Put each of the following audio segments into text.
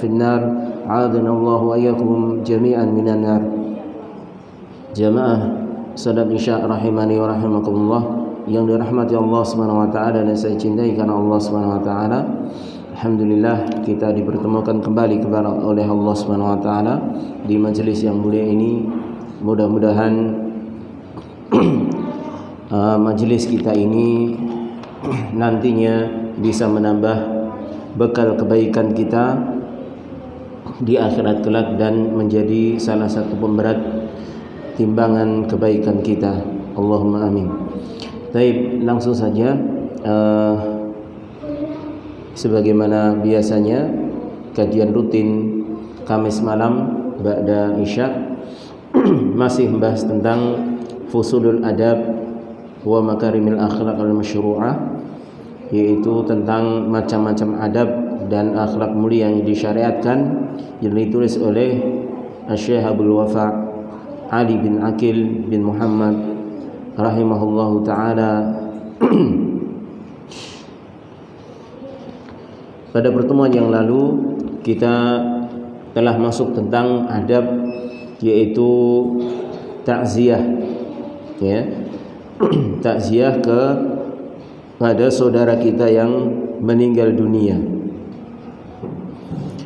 في النار أعاذنا الله وإياكم جميعا من النار. Jamaah salat Isya rahimani wa rahimakumullah yang dirahmati Allah Subhanahu wa taala dan saya cintai karena Allah Subhanahu wa taala. Alhamdulillah kita dipertemukan kembali oleh Allah Subhanahu wa taala di majelis yang mulia ini. Mudah-mudahan majelis kita ini nantinya bisa menambah bekal kebaikan kita di akhirat kelak dan menjadi salah satu pemberat timbangan kebaikan kita. Allahumma amin. Baik, langsung saja. Sebagaimana biasanya kajian rutin Kamis malam ba'da Isya masih membahas tentang fusulul adab wa makarimil akhlaq al-masyru'ah, yaitu tentang macam-macam adab dan akhlak mulia yang disyariatkan, yang ditulis oleh Syekh Abdul Wafa Ali bin Akil bin Muhammad rahimahullahu ta'ala. Pada pertemuan yang lalu kita telah masuk tentang adab, yaitu takziah, ya. Takziah kepada saudara kita yang meninggal dunia.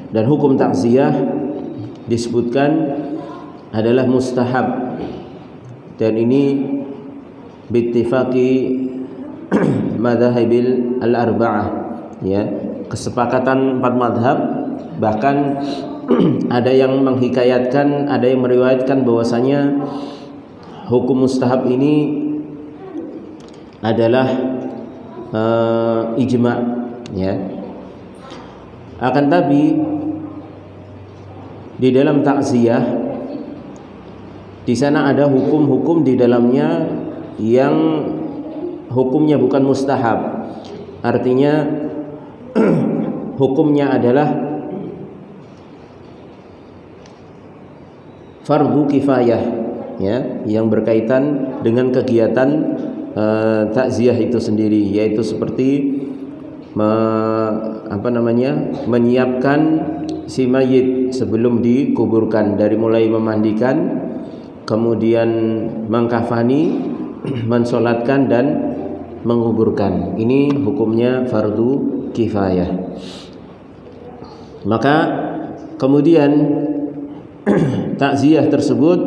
Dan hukum takziah disebutkan adalah mustahab, dan ini bittifaqi madhahibil al-arba'ah, ya, kesepakatan 4 madhab. Bahkan ada yang menghikayatkan, ada yang meriwayatkan bahwasanya hukum mustahab ini adalah ijma', ya. Akan tapi di dalam takziah di sana ada hukum-hukum di dalamnya yang hukumnya bukan mustahab. Artinya hukumnya adalah fardu kifayah, ya, yang berkaitan dengan kegiatan takziah itu sendiri, yaitu seperti menyiapkan si mayit sebelum dikuburkan, dari mulai memandikan, kemudian mengkafani, mensolatkan dan menguburkan. Ini hukumnya fardu kifayah. Maka kemudian takziah tersebut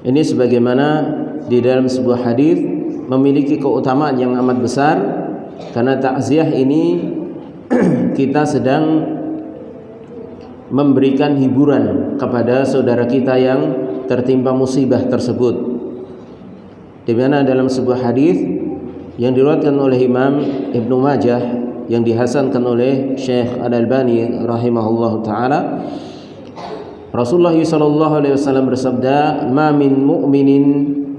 ini sebagaimana di dalam sebuah hadis memiliki keutamaan yang amat besar, karena takziah ini kita sedang memberikan hiburan kepada saudara kita yang tertimpa musibah tersebut. Di mana dalam sebuah hadis yang diriwayatkan oleh Imam Ibnu Majah yang dihasankan oleh Syekh Al-Albani rahimahullahu taala, Rasulullah sallallahu alaihi wasallam bersabda, "Ma min mu'minin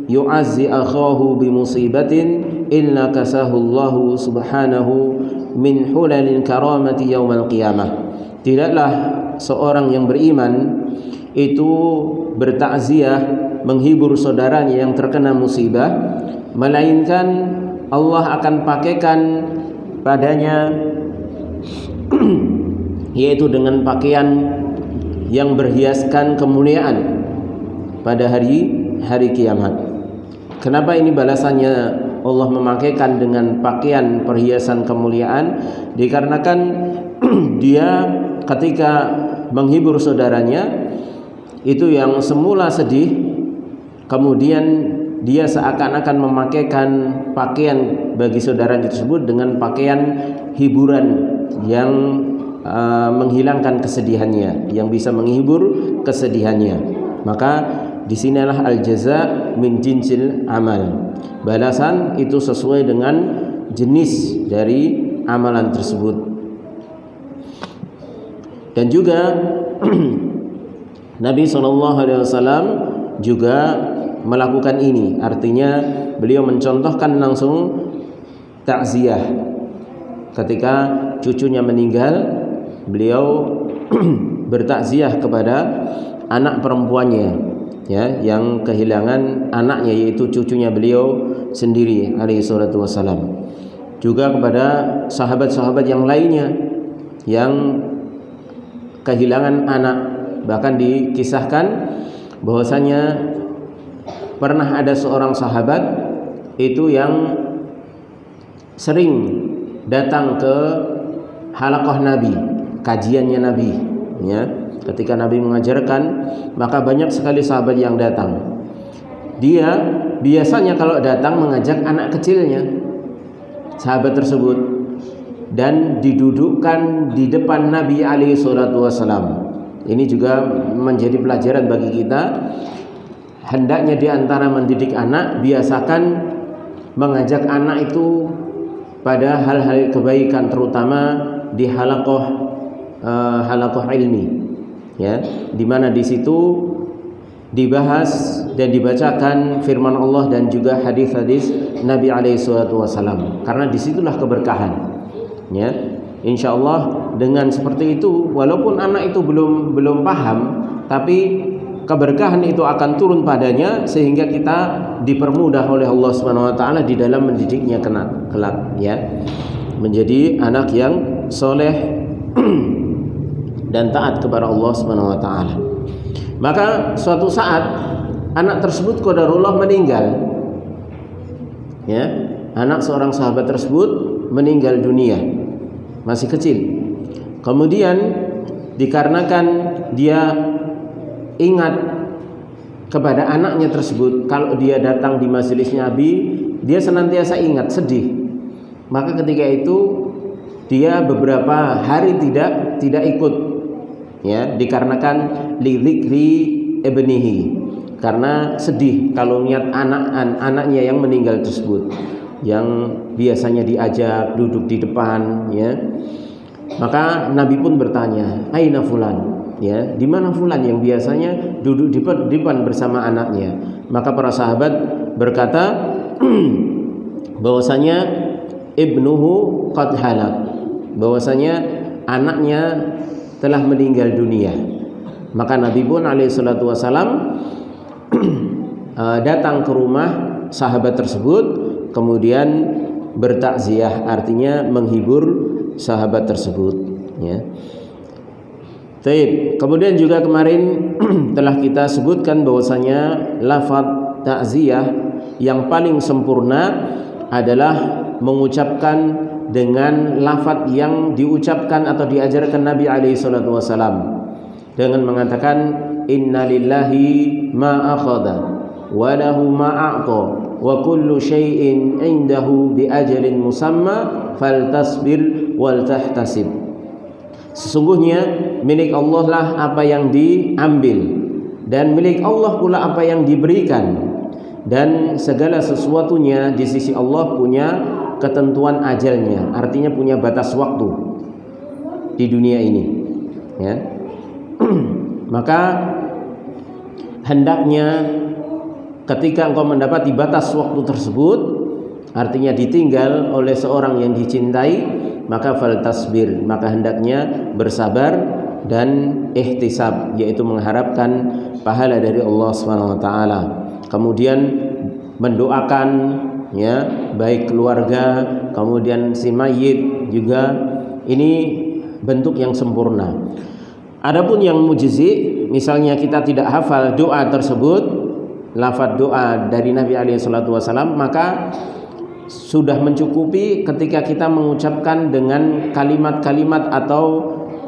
yu'azzi akhahu bi musibatin illa kasahu Allah subhanahu min hulalil karamati yaumal qiyamah." Tidaklah seorang yang beriman itu bertakziah menghibur saudaranya yang terkena musibah, melainkan Allah akan pakaikan padanya yaitu dengan pakaian yang berhiaskan kemuliaan pada hari kiamat. Kenapa ini balasannya Allah memakaikan dengan pakaian perhiasan kemuliaan? Dikarenakan dia ketika menghibur saudaranya itu yang semula sedih, kemudian dia seakan-akan memakaikan pakaian bagi saudara tersebut dengan pakaian hiburan yang menghilangkan kesedihannya, yang bisa menghibur kesedihannya. Maka disinilah al-jaza min jinsil amal. Balasan itu sesuai dengan jenis dari amalan tersebut. Dan juga Nabi SAW juga melakukan ini, artinya beliau mencontohkan langsung takziah. Ketika cucunya meninggal, beliau bertakziah kepada anak perempuannya, ya, yang kehilangan anaknya, yaitu cucunya beliau sendiri alaihi salatu wassalam. Juga kepada sahabat-sahabat yang lainnya yang kehilangan anak. Bahkan dikisahkan bahwasanya pernah ada seorang sahabat itu yang sering datang ke halaqah Nabi, kajiannya Nabi, ya. Ketika Nabi mengajarkan, maka banyak sekali sahabat yang datang. Dia biasanya kalau datang mengajak anak kecilnya, sahabat tersebut, dan didudukkan di depan Nabi alaihi salatu wasalam. Ini juga menjadi pelajaran bagi kita. Hendaknya di antara mendidik anak, biasakan mengajak anak itu pada hal-hal kebaikan, terutama di halaqah ilmi, ya, di mana di situ dibahas dan dibacakan firman Allah dan juga hadis-hadis Nabi alaihi salatu wasallam. Karena disitulah keberkahan, ya. Insyaallah dengan seperti itu, walaupun anak itu belum paham, tapi keberkahan itu akan turun padanya sehingga kita dipermudah oleh Allah Subhanahu wa taala di dalam mendidiknya kelak, ya. Menjadi anak yang soleh dan taat kepada Allah Subhanahu wa taala. Maka suatu saat anak tersebut qadarullah meninggal. Ya, anak seorang sahabat tersebut meninggal dunia, masih kecil. Kemudian dikarenakan dia ingat kepada anaknya tersebut, kalau dia datang di majelis Nabi, dia senantiasa ingat, sedih. Maka ketika itu dia beberapa hari tidak ikut, ya, dikarenakan lidzikri ibnihi, karena sedih kalau lihat anaknya yang meninggal tersebut, yang biasanya diajak duduk di depan, ya. Maka Nabi pun bertanya, aina fulan, ya, di mana fulan yang biasanya duduk di depan bersama anaknya. Maka para sahabat berkata bahwasanya ibnuhu qad halak, bahwasanya anaknya telah meninggal dunia. Maka Nabi pun alaihi salatu wasalam datang ke rumah sahabat tersebut, kemudian bertakziah, artinya menghibur sahabat tersebut, ya. Baik, kemudian juga kemarin telah kita sebutkan bahwasanya lafaz takziah yang paling sempurna adalah mengucapkan dengan lafaz yang diucapkan atau diajarkan Nabi alaihi salatu wasalam, dengan mengatakan innalillahi ma akhadha wa lahu ma a'ta wa kullu syai'in 'indahu bi ajalin musamma faltasbir wal tahtasib. Sesungguhnya milik Allah lah apa yang diambil, dan milik Allah pula apa yang diberikan, dan segala sesuatunya di sisi Allah punya ketentuan ajalnya, artinya punya batas waktu di dunia ini, ya. Maka hendaknya ketika engkau mendapati batas waktu tersebut, artinya ditinggal oleh seorang yang dicintai, maka fal tasbir, maka hendaknya bersabar dan ihtisab, yaitu mengharapkan pahala dari Allah Subhanahu wa taala. Kemudian mendoakan, ya, baik keluarga, kemudian si mayit juga, ini bentuk yang sempurna. Adapun yang mujzi, misalnya kita tidak hafal doa tersebut, lafaz doa dari Nabi alaihi salatu wasallam, maka sudah mencukupi ketika kita mengucapkan dengan kalimat-kalimat atau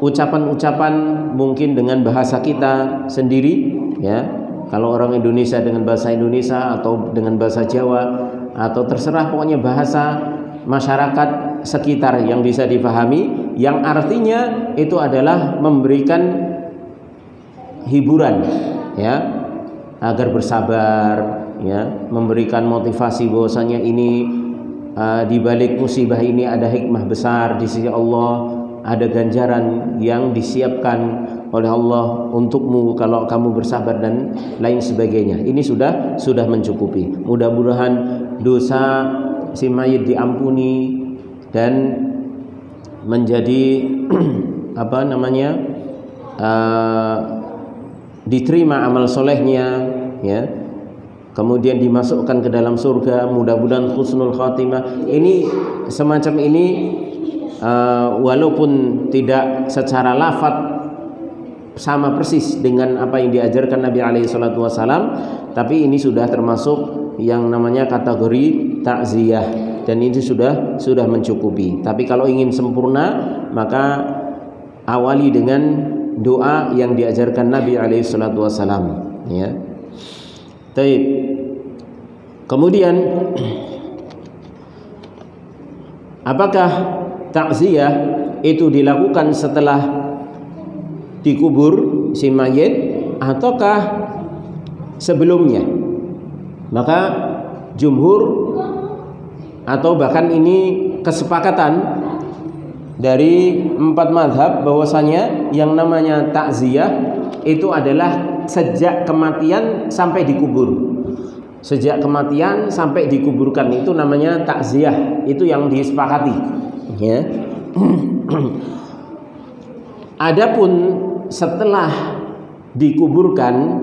ucapan-ucapan mungkin dengan bahasa kita sendiri, ya. Kalau orang Indonesia dengan bahasa Indonesia atau dengan bahasa Jawa, atau terserah, pokoknya bahasa masyarakat sekitar yang bisa difahami, yang artinya itu adalah memberikan hiburan, ya, agar bersabar, ya, memberikan motivasi bahwasanya ini di balik musibah ini ada hikmah besar di sisi Allah, ada ganjaran yang disiapkan oleh Allah untukmu kalau kamu bersabar dan lain sebagainya. Ini sudah mencukupi. Mudah-mudahan dosa si mayit diampuni dan menjadi diterima amal solehnya, ya. Kemudian dimasukkan ke dalam surga, mudah-mudahan husnul khatimah. Ini semacam ini walaupun tidak secara lafaz sama persis dengan apa yang diajarkan Nabi alaihi salatu wasallam, tapi ini sudah termasuk yang namanya kategori takziah dan ini sudah mencukupi. Tapi kalau ingin sempurna maka awali dengan doa yang diajarkan Nabi alaihi salatu wasallam, ya. Baik. Kemudian apakah takziah itu dilakukan setelah dikubur si mayit ataukah sebelumnya? Maka jumhur atau bahkan ini kesepakatan dari 4 mazhab bahwasanya yang namanya takziah itu adalah sejak kematian sampai dikubur. Sejak kematian sampai dikuburkan itu namanya takziah, itu yang disepakati, ya. Adapun setelah dikuburkan,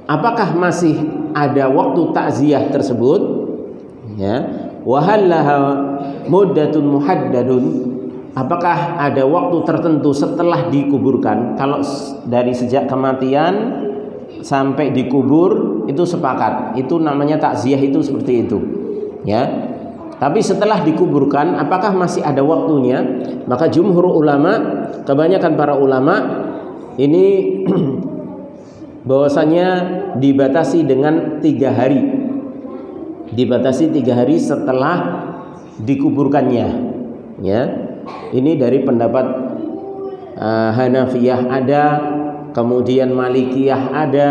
apakah masih ada waktu takziah tersebut? Ya, wahallaha muddatun muhaddadun. Apakah ada waktu tertentu setelah dikuburkan? Kalau dari sejak kematian sampai dikubur itu sepakat, itu namanya takziah, itu seperti itu, ya. Tapi setelah dikuburkan apakah masih ada waktunya? Maka jumhur ulama, kebanyakan para ulama ini bahwasanya dibatasi dengan 3 hari. Dibatasi 3 hari setelah dikuburkannya, ya. Ini dari pendapat Hanafiyah ada, kemudian Malikiyah ada,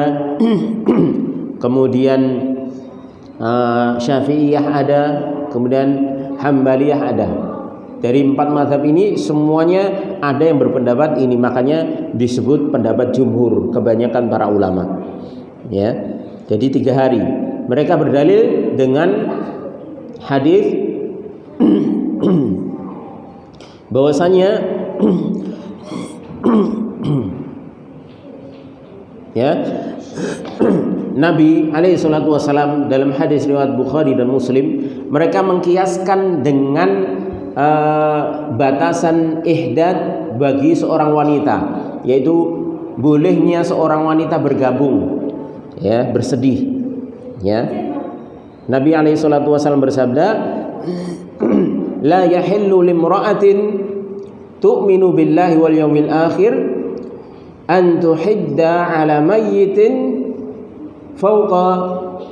kemudian Syafi'iyah ada, kemudian Hambaliyah ada. Dari 4 mazhab ini semuanya ada yang berpendapat ini, makanya disebut pendapat jumhur, kebanyakan para ulama, ya. Jadi 3 hari. Mereka berdalil dengan hadis bahwasanya ya, Nabi alaihi salatu wasallam dalam hadis riwayat Bukhari dan Muslim, mereka mengkiaskan dengan batasan ihdad bagi seorang wanita, yaitu bolehnya seorang wanita bergabung, ya, bersedih, ya. Nabi alaihi salatu wasallam bersabda, la yahillu limra'atin tu'minu billahi wal yawmil akhir an tuhidda ala mayyitin fawqa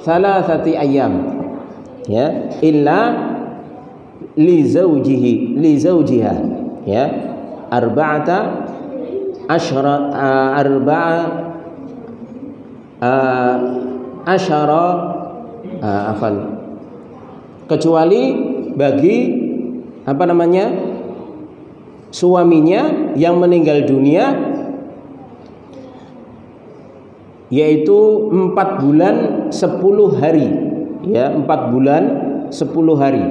3 ayyam, ya, illa li zawjiha, ya, arba'ata asyara kecuali bagi suaminya yang meninggal dunia, yaitu 4 bulan 10 hari, ya, 4 bulan 10 hari.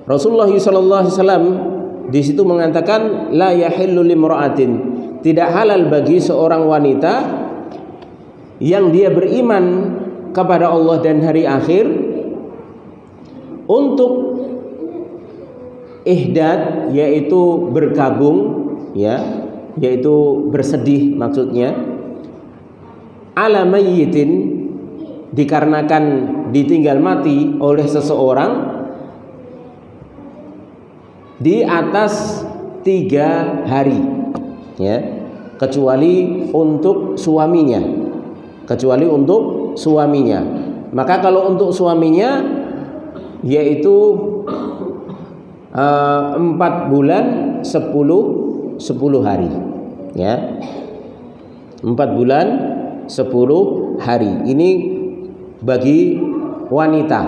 Rasulullah SAW di situ mengatakan la yahillu limra'atin, tidak halal bagi seorang wanita yang dia beriman kepada Allah dan hari akhir untuk ihdad, yaitu berkabung, ya, yaitu bersedih maksudnya, ala mayyitin, dikarenakan ditinggal mati oleh seseorang di atas 3 hari, ya, kecuali untuk suaminya, Maka kalau untuk suaminya yaitu 4 bulan 10 hari, ya, 4 bulan 10 hari. Ini bagi wanita,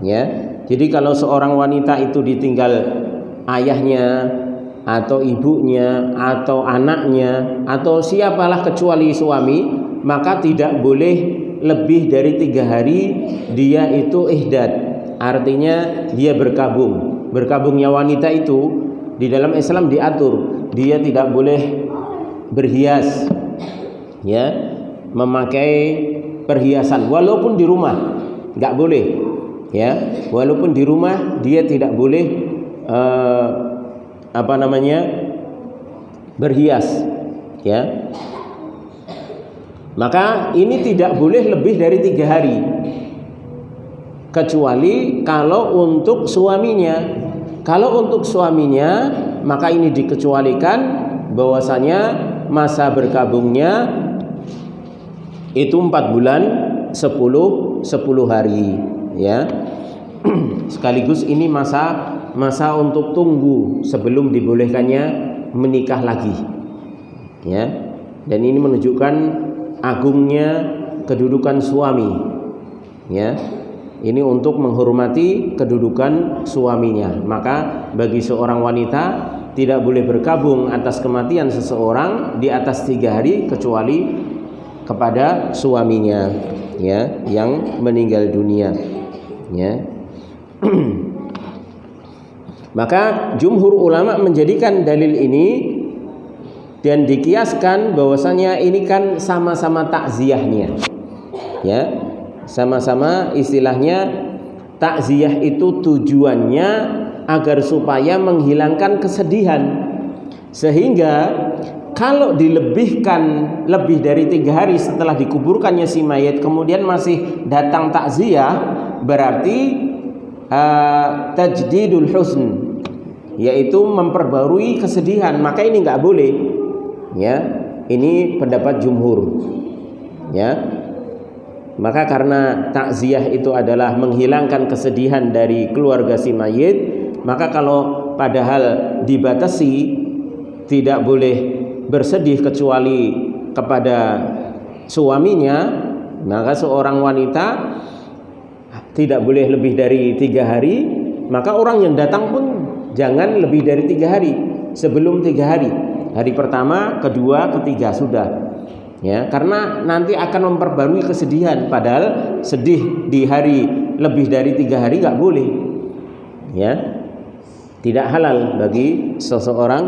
ya. Jadi kalau seorang wanita itu ditinggal ayahnya atau ibunya atau anaknya atau siapalah kecuali suami, maka tidak boleh lebih dari 3 hari dia itu ihdad, artinya dia berkabung. Berkabungnya wanita itu di dalam Islam diatur, dia tidak boleh berhias, ya, memakai perhiasan walaupun di rumah, nggak boleh, ya, walaupun di rumah dia tidak boleh berhias, ya. Maka ini tidak boleh lebih dari 3 hari, kecuali kalau untuk suaminya. Kalau untuk suaminya, maka ini dikecualikan bahwasanya masa berkabungnya itu 4 bulan 10 hari, ya. Sekaligus ini masa untuk tunggu sebelum dibolehkannya menikah lagi, ya. Dan ini menunjukkan agungnya kedudukan suami, ya. Ini untuk menghormati kedudukan suaminya. Maka bagi seorang wanita tidak boleh berkabung atas kematian seseorang di atas 3 hari kecuali kepada suaminya, ya, yang meninggal dunia, ya. Maka jumhur ulama menjadikan dalil ini dan dikiaskan bahwasanya ini kan sama-sama takziahnya, ya, sama-sama istilahnya takziah itu tujuannya agar supaya menghilangkan kesedihan, sehingga kalau dilebihkan lebih dari 3 hari setelah dikuburkannya si mayat kemudian masih datang takziah, berarti tajdidul huzn, yaitu memperbarui kesedihan. Maka ini nggak boleh, ya. Ini pendapat jumhur, ya. Maka karena takziah itu adalah menghilangkan kesedihan dari keluarga si mayit, maka kalau padahal dibatasi tidak boleh bersedih kecuali kepada suaminya, maka seorang wanita tidak boleh lebih dari 3 hari. Maka orang yang datang pun jangan lebih dari 3 hari sebelum 3 hari. Hari pertama, kedua, ketiga sudah, ya, karena nanti akan memperbarui kesedihan. Padahal sedih di hari lebih dari 3 hari nggak boleh, ya. Tidak halal bagi seseorang,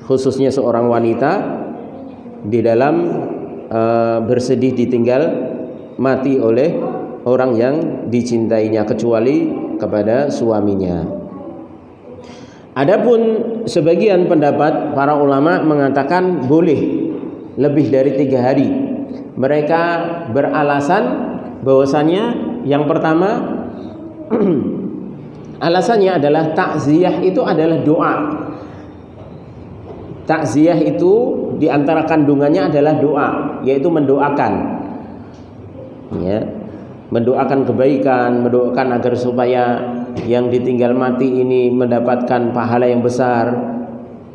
khususnya seorang wanita, di dalam bersedih ditinggal mati oleh orang yang dicintainya kecuali kepada suaminya. Adapun sebagian pendapat para ulama mengatakan boleh lebih dari 3 hari. Mereka beralasan bahwasannya yang pertama alasannya adalah takziah itu adalah doa. Takziah itu diantara kandungannya adalah doa, yaitu mendoakan, ya, mendoakan kebaikan, mendoakan agar supaya yang ditinggal mati ini mendapatkan pahala yang besar,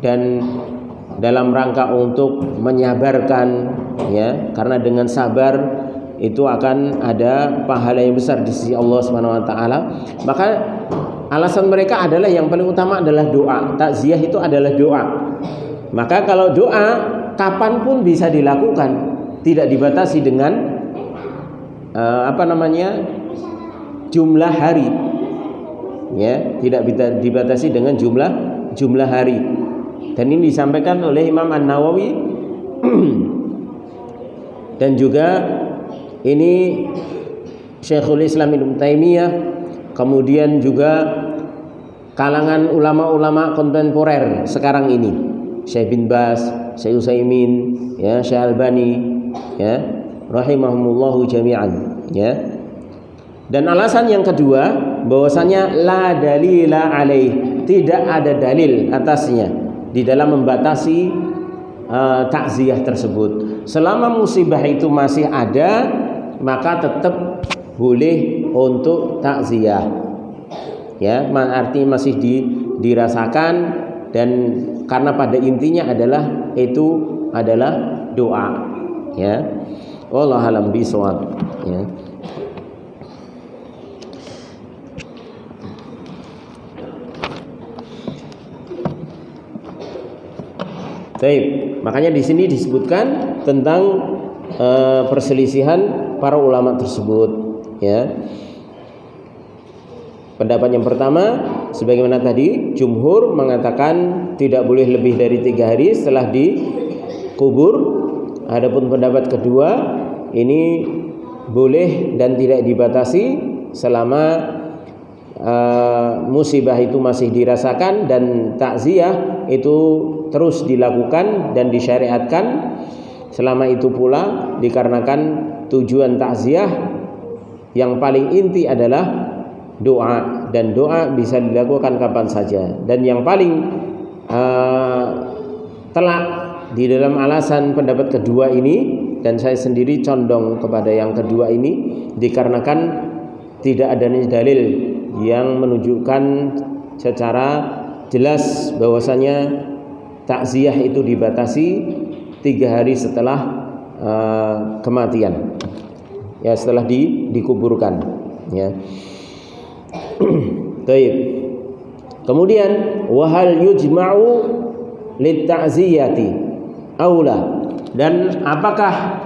dan dalam rangka untuk menyabarkan, ya, karena dengan sabar itu akan ada pahala yang besar di sisi Allah Subhanahu wa taala. Maka alasan mereka adalah yang paling utama adalah doa. Takziah itu adalah doa. Maka kalau doa kapanpun bisa dilakukan, tidak dibatasi dengan jumlah hari, ya, tidak dibatasi dengan jumlah hari. Dan ini disampaikan oleh Imam An-Nawawi dan juga ini Syekhul Islam Ibnu Taimiyah, kemudian juga kalangan ulama-ulama kontemporer sekarang ini, Syekh bin Baz, Syekh Utsaimin, ya, Syekh Albani, ya, rahimahumullahu jami'an, ya. Dan alasan yang kedua bahwasanya la dalila alaih, tidak ada dalil atasnya di dalam membatasi takziah tersebut. Selama musibah itu masih ada, maka tetap boleh untuk takziah, ya, artinya masih dirasakan, dan karena pada intinya adalah itu adalah doa, ya. Wallahu a'lam bishawab, ya. Baik, makanya di sini disebutkan tentang perselisihan para ulama tersebut, ya. Pendapat yang pertama, sebagaimana tadi, jumhur mengatakan tidak boleh lebih dari 3 hari setelah dikubur. Adapun pendapat kedua, ini boleh dan tidak dibatasi selama musibah itu masih dirasakan dan takziah itu terus dilakukan dan disyariatkan. Selama itu pula dikarenakan tujuan takziah yang paling inti adalah doa, dan doa bisa dilakukan kapan saja. Dan yang paling telak di dalam alasan pendapat kedua ini, dan saya sendiri condong kepada yang kedua ini, dikarenakan tidak adanya dalil yang menunjukkan secara jelas bahwasanya takziah itu dibatasi 3 hari setelah kematian, ya, setelah dikuburkan, ya. Baik. Kemudian wahal yujma'u lit-ta'ziyati aula, dan apakah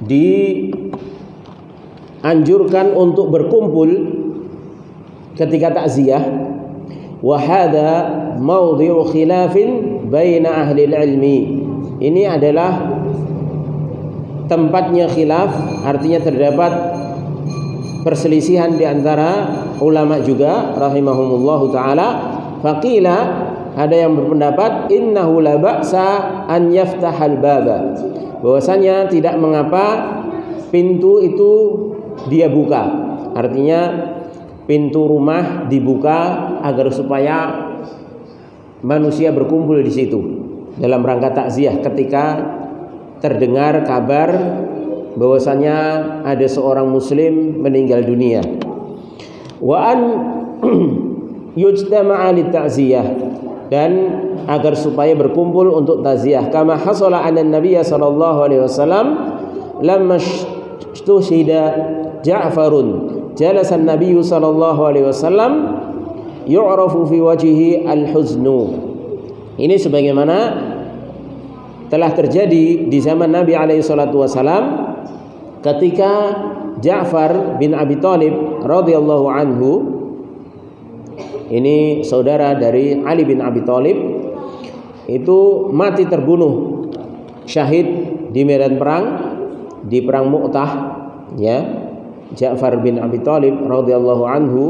dianjurkan untuk berkumpul ketika takziah? Wa hadza mawdhi'u khilafin baina ahli ilmi. Ini adalah tempatnya khilaf, artinya terdapat perselisihan di antara ulama juga rahimahumullahu taala. Faqila, ada yang berpendapat innahu la ba'sa an yaftahal baba, bahwasanya tidak mengapa pintu itu dia buka, artinya pintu rumah dibuka agar supaya manusia berkumpul di situ dalam rangka takziah ketika terdengar kabar bahwasanya ada seorang muslim meninggal dunia. Wa an yujtama'a lit-ta'ziyah, dan agar supaya berkumpul untuk takziah, kama hasala 'ala an-nabiy sallallahu alaihi wasallam lamma istushhida Ja'farun jalasa an-nabiy sallallahu alaihi wasallam yu'rafu fi wajhihi al-huznu. Ini sebagaimana telah terjadi di zaman Nabi alaihi salatu wasallam ketika Ja'far bin Abi Thalib radhiyallahu anhu, ini saudara dari Ali bin Abi Thalib, itu mati terbunuh syahid di medan perang, di perang Mu'tah, ya. Ja'far bin Abi Thalib radhiyallahu anhu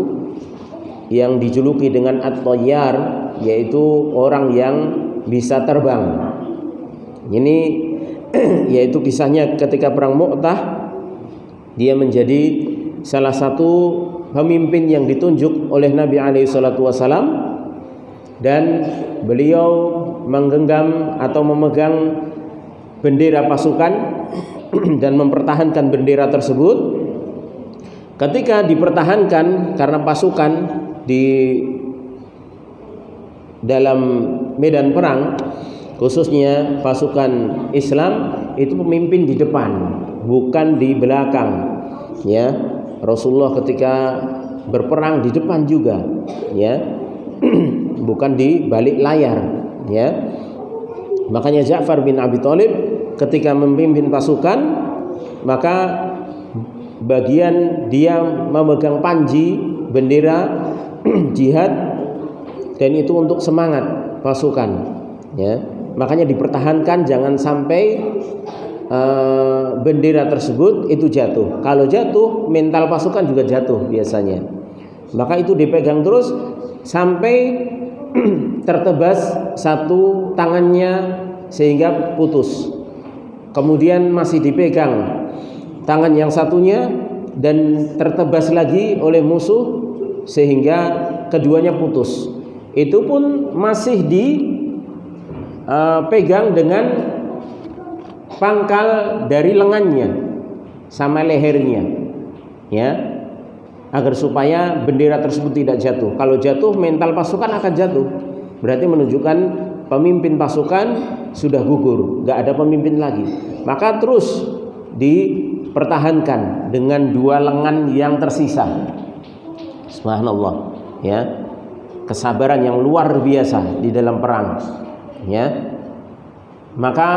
yang dijuluki dengan At-Tayyar, yaitu orang yang bisa terbang. Ini yaitu kisahnya ketika perang Mu'tah. Dia menjadi salah satu pemimpin yang ditunjuk oleh Nabi alaihi salatu wasallam, dan beliau menggenggam atau memegang bendera pasukan dan mempertahankan bendera tersebut. Ketika dipertahankan karena pasukan di dalam medan perang, khususnya pasukan Islam, itu pemimpin di depan, bukan di belakang, ya. Rasulullah ketika berperang di depan juga, ya, bukan di balik layar, ya. Makanya Ja'far bin Abi Thalib ketika memimpin pasukan, maka bagian dia memegang panji bendera jihad, dan itu untuk semangat pasukan, ya. Makanya dipertahankan jangan sampai bendera tersebut itu jatuh. Kalau jatuh, mental pasukan juga jatuh biasanya. Maka itu dipegang terus sampai tertebas satu tangannya sehingga putus. Kemudian masih dipegang tangan yang satunya dan tertebas lagi oleh musuh sehingga keduanya putus. Itu pun masih dipegang dengan pangkal dari lengannya sama lehernya, ya, agar supaya bendera tersebut tidak jatuh. Kalau jatuh, mental pasukan akan jatuh. Berarti menunjukkan pemimpin pasukan sudah gugur, gak ada pemimpin lagi. Maka terus dipertahankan dengan dua lengan yang tersisa. Subhanallah, ya, kesabaran yang luar biasa di dalam perang, ya. Maka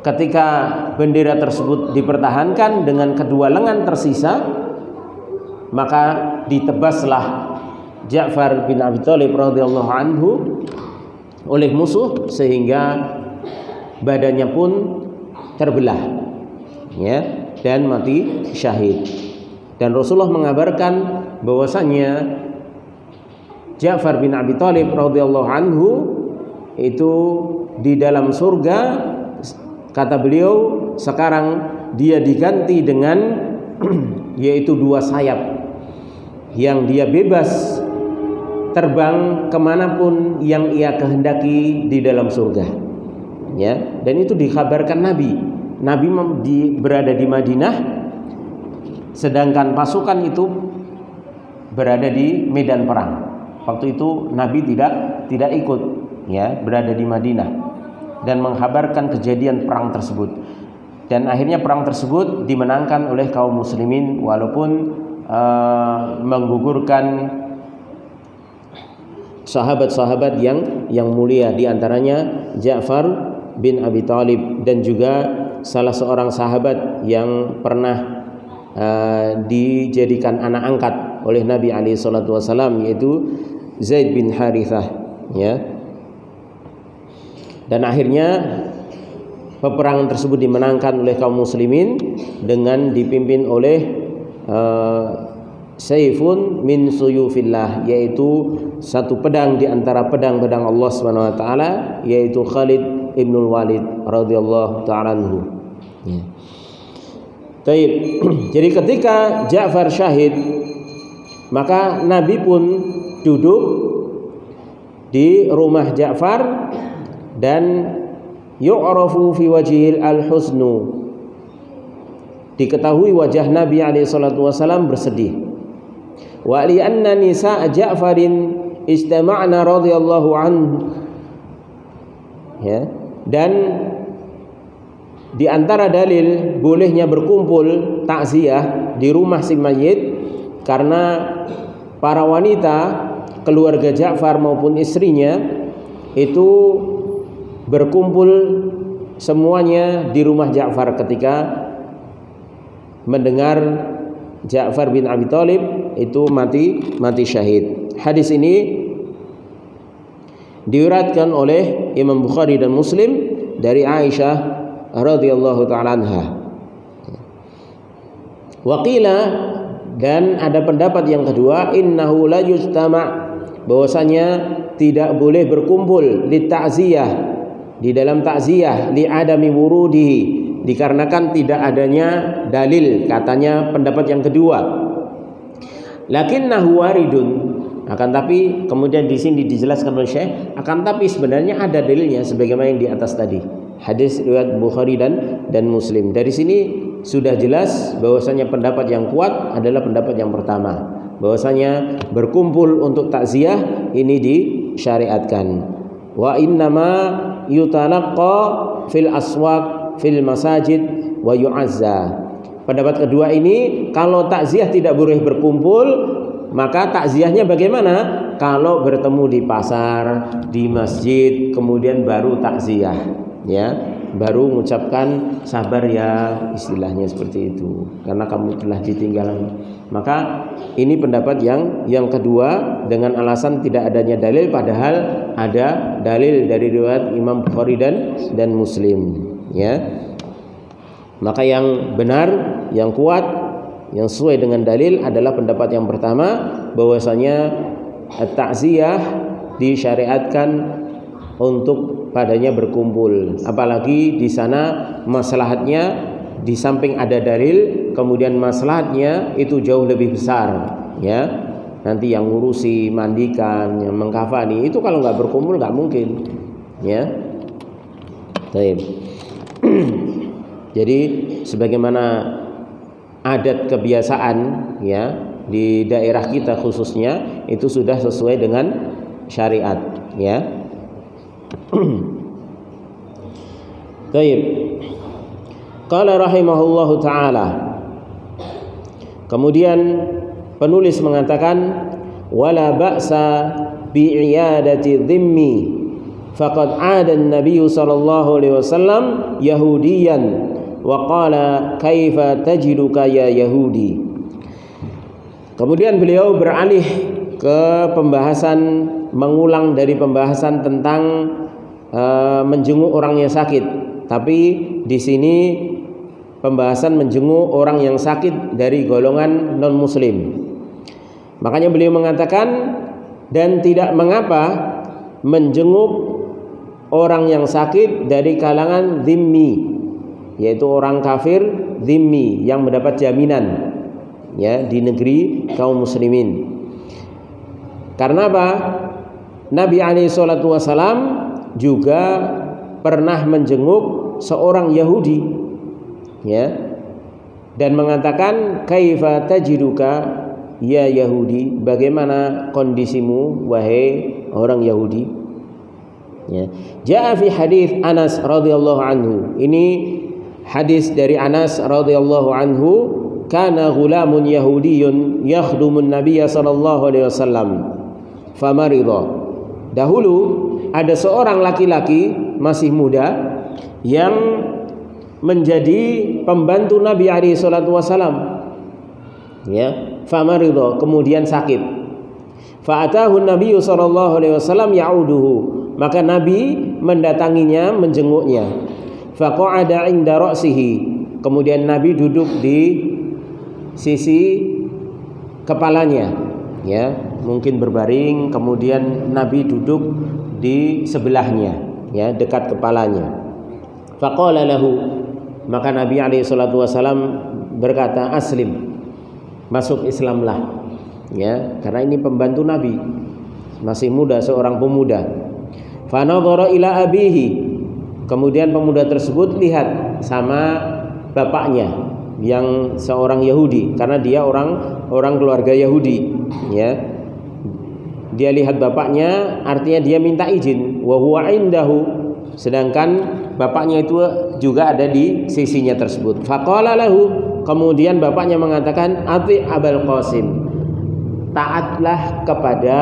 ketika bendera tersebut dipertahankan dengan kedua lengan tersisa, maka ditebaslah Ja'far bin Abi Thalib radhiyallahu anhu oleh musuh sehingga badannya pun terbelah, ya, dan mati syahid. Dan Rasulullah mengabarkan bahwasanya Ja'far bin Abi Thalib radhiyallahu anhu itu di dalam surga, kata beliau, sekarang dia diganti dengan yaitu 2 sayap yang dia bebas terbang kemanapun yang ia kehendaki di dalam surga, ya. Dan itu dikabarkan Nabi berada di Madinah, sedangkan pasukan itu berada di medan perang. Waktu itu Nabi tidak ikut, ya, berada di Madinah dan menghabarkan kejadian perang tersebut. Dan akhirnya perang tersebut dimenangkan oleh kaum muslimin walaupun menggugurkan sahabat-sahabat yang mulia, di antaranya Ja'far bin Abi Thalib dan juga salah seorang sahabat yang pernah dijadikan anak angkat oleh Nabi alaihi salatu wasallam, yaitu Zaid bin Harithah, ya. Dan akhirnya peperangan tersebut dimenangkan oleh kaum muslimin dengan dipimpin oleh Saifun min suyufillah, yaitu satu pedang di antara pedang-pedang Allah Subhanahu wa taala, yaitu Khalid ibnul Walid radhiyallahu ta'ala anhu, ya. Jadi ketika Ja'far syahid, maka Nabi pun duduk di rumah Ja'far dan yu'rafu fi wajhil al-husnu, diketahui wajah Nabi alaihi salatu wasallam bersedih. Wa li anna nisa Ja'farin istama'na radhiyallahu anhu, ya. Dan di antara dalil bolehnya berkumpul takziah di rumah si mayit karena para wanita keluarga Ja'far maupun istrinya itu berkumpul semuanya di rumah Ja'far ketika mendengar Ja'far bin Abi Thalib itu mati syahid. Hadis ini diriwayatkan oleh Imam Bukhari dan Muslim dari Aisyah radhiyallahu ta'ala anha. Waqila, dan ada pendapat yang kedua, innahu la yujtama', bahwasanya tidak boleh berkumpul li ta'ziyah, di dalam ta'ziyah, li adami wurudihi, dikarenakan tidak adanya dalil, katanya pendapat yang kedua. Lakinnahu waridun, akan tapi kemudian di sini dijelaskan oleh Syekh, akan tapi sebenarnya ada dalilnya sebagaimana yang di atas tadi. Hadis riwayat Bukhari dan Muslim. Dari sini sudah jelas bahwasanya pendapat yang kuat adalah pendapat yang pertama, bahwasanya berkumpul untuk takziah ini disyariatkan. Wa innama yutalaqqa fil aswaq fil masajid wa yu'azza. Pendapat kedua ini, kalau takziah tidak boleh berkumpul, maka takziahnya bagaimana? Kalau bertemu di pasar, di masjid, kemudian baru takziah, ya, baru mengucapkan sabar ya, istilahnya seperti itu, karena kamu telah ditinggalkan. Maka ini pendapat yang kedua dengan alasan tidak adanya dalil, padahal ada dalil dari riwayat Imam Bukhari dan Muslim, ya. Maka yang benar, yang kuat, yang sesuai dengan dalil adalah pendapat yang pertama, bahwasanya takziah disyariatkan untuk padanya berkumpul, apalagi di sana maslahatnya, di samping ada dalil, kemudian maslahatnya itu jauh lebih besar, ya. Nanti yang ngurusi, mandikan, yang mengkafani, itu kalau nggak berkumpul nggak mungkin, ya. Baik. Jadi sebagaimana adat kebiasaan, ya, di daerah kita khususnya itu sudah sesuai dengan syariat, ya. Baik. Qala rahimahullahu taala. Kemudian penulis mengatakan wala ba'sa bi'iyadati dhimmi faqad 'ada an-nabiy sallallahu alaihi wasallam yahudiyan wa qala kaifa tajiduka ya yahudi. Kemudian beliau beralih ke pembahasan, mengulang dari pembahasan tentang menjenguk orang yang sakit. Tapi di sini pembahasan menjenguk orang yang sakit dari golongan non-muslim. Makanya beliau mengatakan, dan tidak mengapa menjenguk orang yang sakit dari kalangan zimmi, yaitu orang kafir zimmi yang mendapat jaminan ya di negeri kaum muslimin. Karena apa? Nabi alaihi salatu wasalam juga pernah menjenguk seorang Yahudi ya, dan mengatakan, kaifa tajiduka ya Yahudi, bagaimana kondisimu wahai orang Yahudi ya. Jaa fi hadis Anas radhiyallahu anhu, ini hadis dari Anas radhiyallahu anhu, kana ghulamun yahudiyyun yakhdumun nabiyya sallallahu alaihi wasallam famarida. Dahulu ada seorang laki-laki masih muda yang menjadi pembantu Nabi alaihi salatu wasallam ya, famarida, kemudian sakit. Fa'atahu Nabi sallallahu alaihi wasallam ya'uduhu, maka Nabi mendatanginya, menjenguknya. Faqa'ada 'inda ra'sihi, kemudian Nabi duduk di sisi kepalanya ya, mungkin berbaring, kemudian Nabi duduk di sebelahnya ya, dekat kepalanya. Faqala lahu, maka Nabi alaihi salatu wasallam berkata, aslim, masuk Islamlah ya, karena ini pembantu Nabi, masih muda, seorang pemuda. Fanadhara ila abihi, kemudian pemuda tersebut lihat sama bapaknya yang seorang Yahudi, karena dia orang keluarga Yahudi ya. Dia lihat bapaknya, artinya dia minta izin, wa huwa indahu, sedangkan bapaknya itu juga ada di sisinya tersebut. Faqala lahu, kemudian bapaknya mengatakan, ati Abul Qasim, taatlah kepada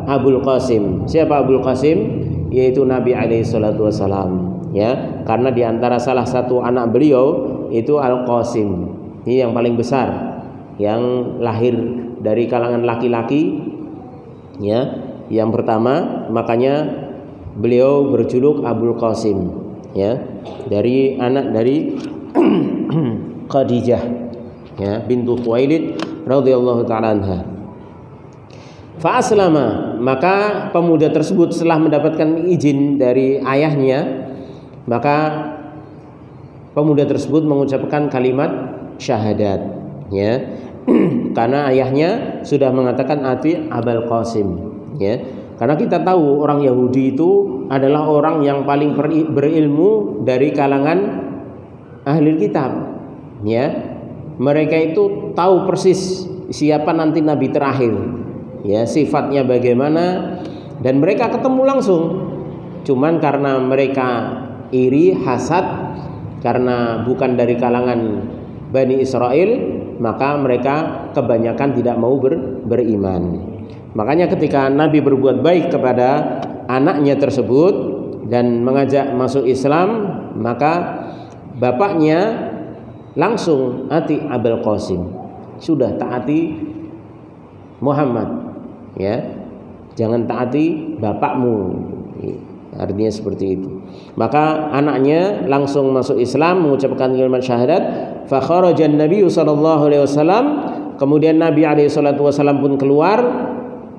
Abul Qasim. Siapa Abul Qasim? Yaitu Nabi alaihi salatu wasalam ya, karena di antara salah satu anak beliau itu Al Qasim, ini yang paling besar, yang lahir dari kalangan laki-laki ya, yang pertama, makanya beliau berjuluk Abul Qasim ya, dari anak dari Khadijah ya, bintu Khuwailid radhiyallahu taala anha. Fa aslama, maka pemuda tersebut setelah mendapatkan izin dari ayahnya, maka pemuda tersebut mengucapkan kalimat syahadat ya, karena ayahnya sudah mengatakan ati Abul Qasim ya. Karena kita tahu orang Yahudi itu adalah orang yang paling berilmu dari kalangan ahli kitab ya. Mereka itu tahu persis siapa nanti nabi terakhir ya, sifatnya bagaimana, dan mereka ketemu langsung. Cuman karena mereka iri, hasad, karena bukan dari kalangan Bani Israel, maka mereka kebanyakan tidak mau beriman. Makanya ketika Nabi berbuat baik kepada anaknya tersebut dan mengajak masuk Islam, maka bapaknya langsung ati Abul Qasim, sudah taati Muhammad ya, jangan taati bapakmu, artinya seperti itu. Maka anaknya langsung masuk Islam, mengucapkan kalimat syahadat. Fa kharajan Nabi sallallahu alaihi wasallam, kemudian Nabi alaihi salatu wasallam pun keluar,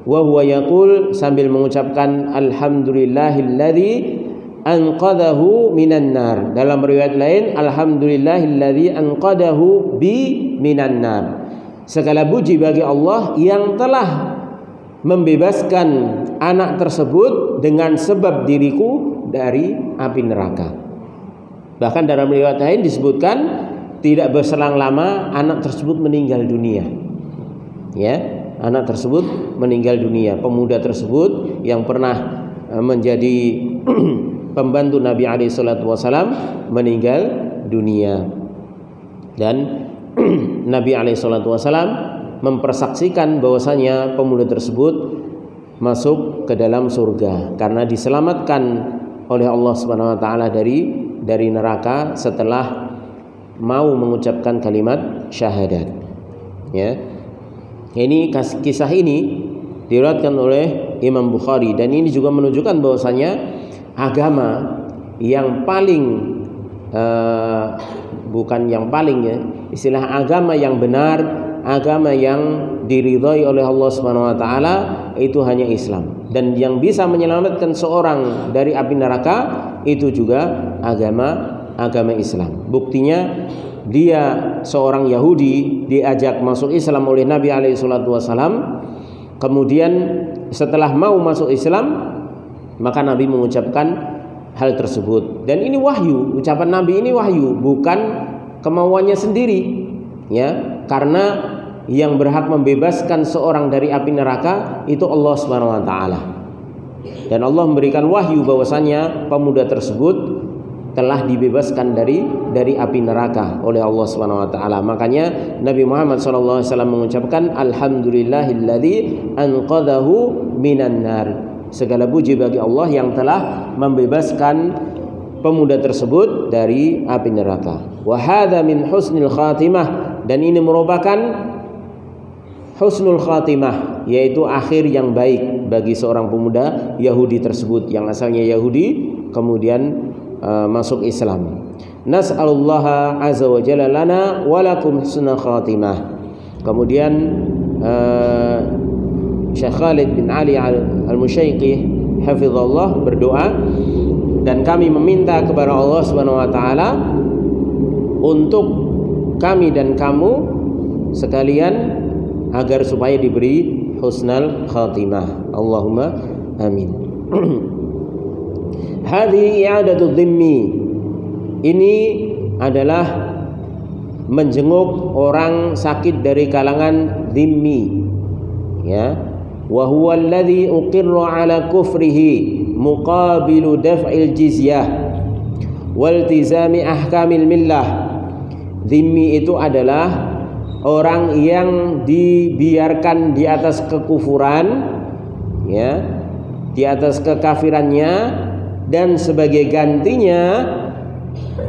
wa huwa yaqul, sambil mengucapkan alhamdulillahilladzi anqadhahu minan nar. Dalam riwayat lain, alhamdulillahilladzi anqadhahu bi minan nar. Segala puji bagi Allah yang telah membebaskan anak tersebut dengan sebab diriku dari api neraka. Bahkan dalam riwayat lain disebutkan tidak berselang lama anak tersebut meninggal dunia. Ya, anak tersebut meninggal dunia. Pemuda tersebut yang pernah menjadi pembantu Nabi alaihi salatu wasallam meninggal dunia. Dan Nabi alaihi salatu wasallam mempersaksikan bahwasanya pemuda tersebut masuk ke dalam surga karena diselamatkan oleh Allah Subhanahu wa taala dari neraka setelah mau mengucapkan kalimat syahadat. Ya. Ini kisah ini diriwayatkan oleh Imam Bukhari, dan ini juga menunjukkan bahwasanya agama yang paling bukan yang paling ya. Istilah agama yang benar, agama yang diridhai oleh Allah Subhanahu wa taala itu hanya Islam. Dan yang bisa menyelamatkan seorang dari api neraka itu juga agama Islam. Buktinya dia seorang Yahudi diajak masuk Islam oleh Nabi alaihi salatu wasallam. Kemudian setelah mau masuk Islam, maka Nabi mengucapkan hal tersebut. Dan ini wahyu, ucapan Nabi ini wahyu, bukan kemauannya sendiri. Ya, karena yang berhak membebaskan seorang dari api neraka itu Allah Subhanahu wa taala. Dan Allah memberikan wahyu bahwasanya pemuda tersebut telah dibebaskan dari api neraka oleh Allah Subhanahu wa taala. Makanya Nabi Muhammad sallallahu alaihi wasallam mengucapkan alhamdulillahilladzi anqadhahu minan nar. Segala puji bagi Allah yang telah membebaskan pemuda tersebut dari api neraka. Wa hadza min husnil khatimah, dan ini merupakan husnul khatimah, yaitu akhir yang baik bagi seorang pemuda Yahudi tersebut yang asalnya Yahudi kemudian masuk Islam. Nas'alullaha azza wa jalla lana wa lakum husnul khatimah. Kemudian Syekh Khalid bin Ali Al-Musyaiqi hafizallah berdoa, dan kami meminta kepada Allah Subhanahu wa taala untuk kami dan kamu sekalian agar supaya diberi husnul khatimah. Allahumma amin. Hadhi i'adatu dhimmi, ini adalah menjenguk orang sakit dari kalangan dhimmi, ya. Wa huwa alladhi uqirra ala kufrihi muqabilu daf'il jizyah wal tizami ahkamil millah. Dhimmi itu adalah orang yang dibiarkan di atas kekufuran, ya, di atas kekafirannya, dan sebagai gantinya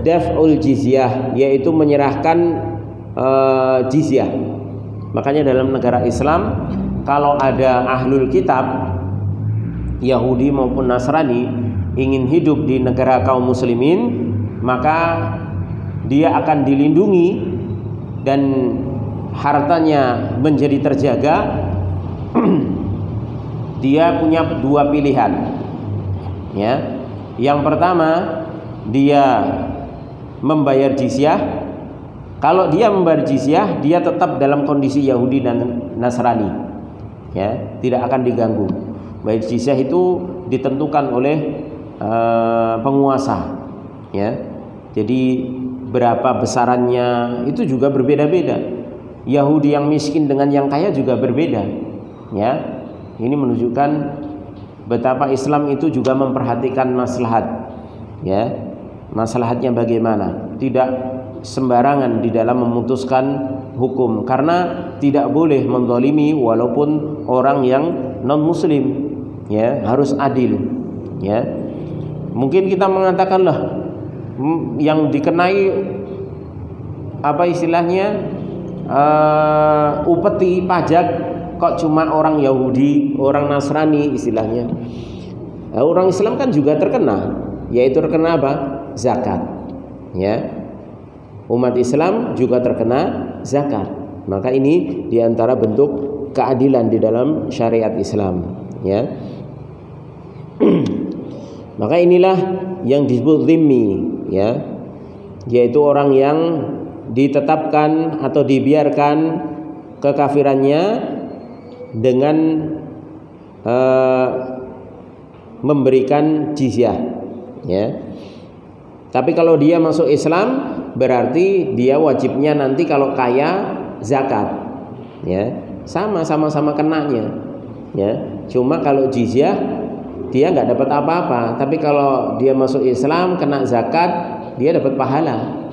daf'ul jizyah, yaitu menyerahkan jizyah. Makanya dalam negara Islam kalau ada ahlul kitab Yahudi maupun Nasrani ingin hidup di negara kaum muslimin, maka dia akan dilindungi dan hartanya menjadi terjaga. Dia punya dua pilihan, ya. Yang pertama, dia membayar jizyah. Kalau dia membayar jizyah, dia tetap dalam kondisi Yahudi dan Nasrani, ya, tidak akan diganggu. Bayar jizyah itu ditentukan oleh penguasa, ya. Jadi berapa besarannya itu juga berbeda-beda. Yahudi yang miskin dengan yang kaya juga berbeda, ya. Ini menunjukkan betapa Islam itu juga memperhatikan maslahat, ya. Maslahatnya bagaimana? Tidak sembarangan di dalam memutuskan hukum, karena tidak boleh menzalimi walaupun orang yang non muslim, ya, harus adil, ya. Mungkin kita mengatakan lah yang dikenai apa istilahnya upeti pajak kok cuma orang Yahudi, orang Nasrani istilahnya. Orang Islam kan juga terkena, yaitu terkena apa? Zakat, ya. Umat Islam juga terkena zakat. Maka ini diantara bentuk keadilan di dalam syariat Islam, ya. Maka inilah yang disebut dhimmi, ya, yaitu orang yang ditetapkan atau dibiarkan kekafirannya dengan memberikan jizyah, ya. Tapi kalau dia masuk Islam berarti dia wajibnya nanti kalau kaya zakat, ya, sama-sama kenanya, ya. Cuma kalau jizyah dia nggak dapat apa-apa, tapi kalau dia masuk Islam kena zakat dia dapat pahala,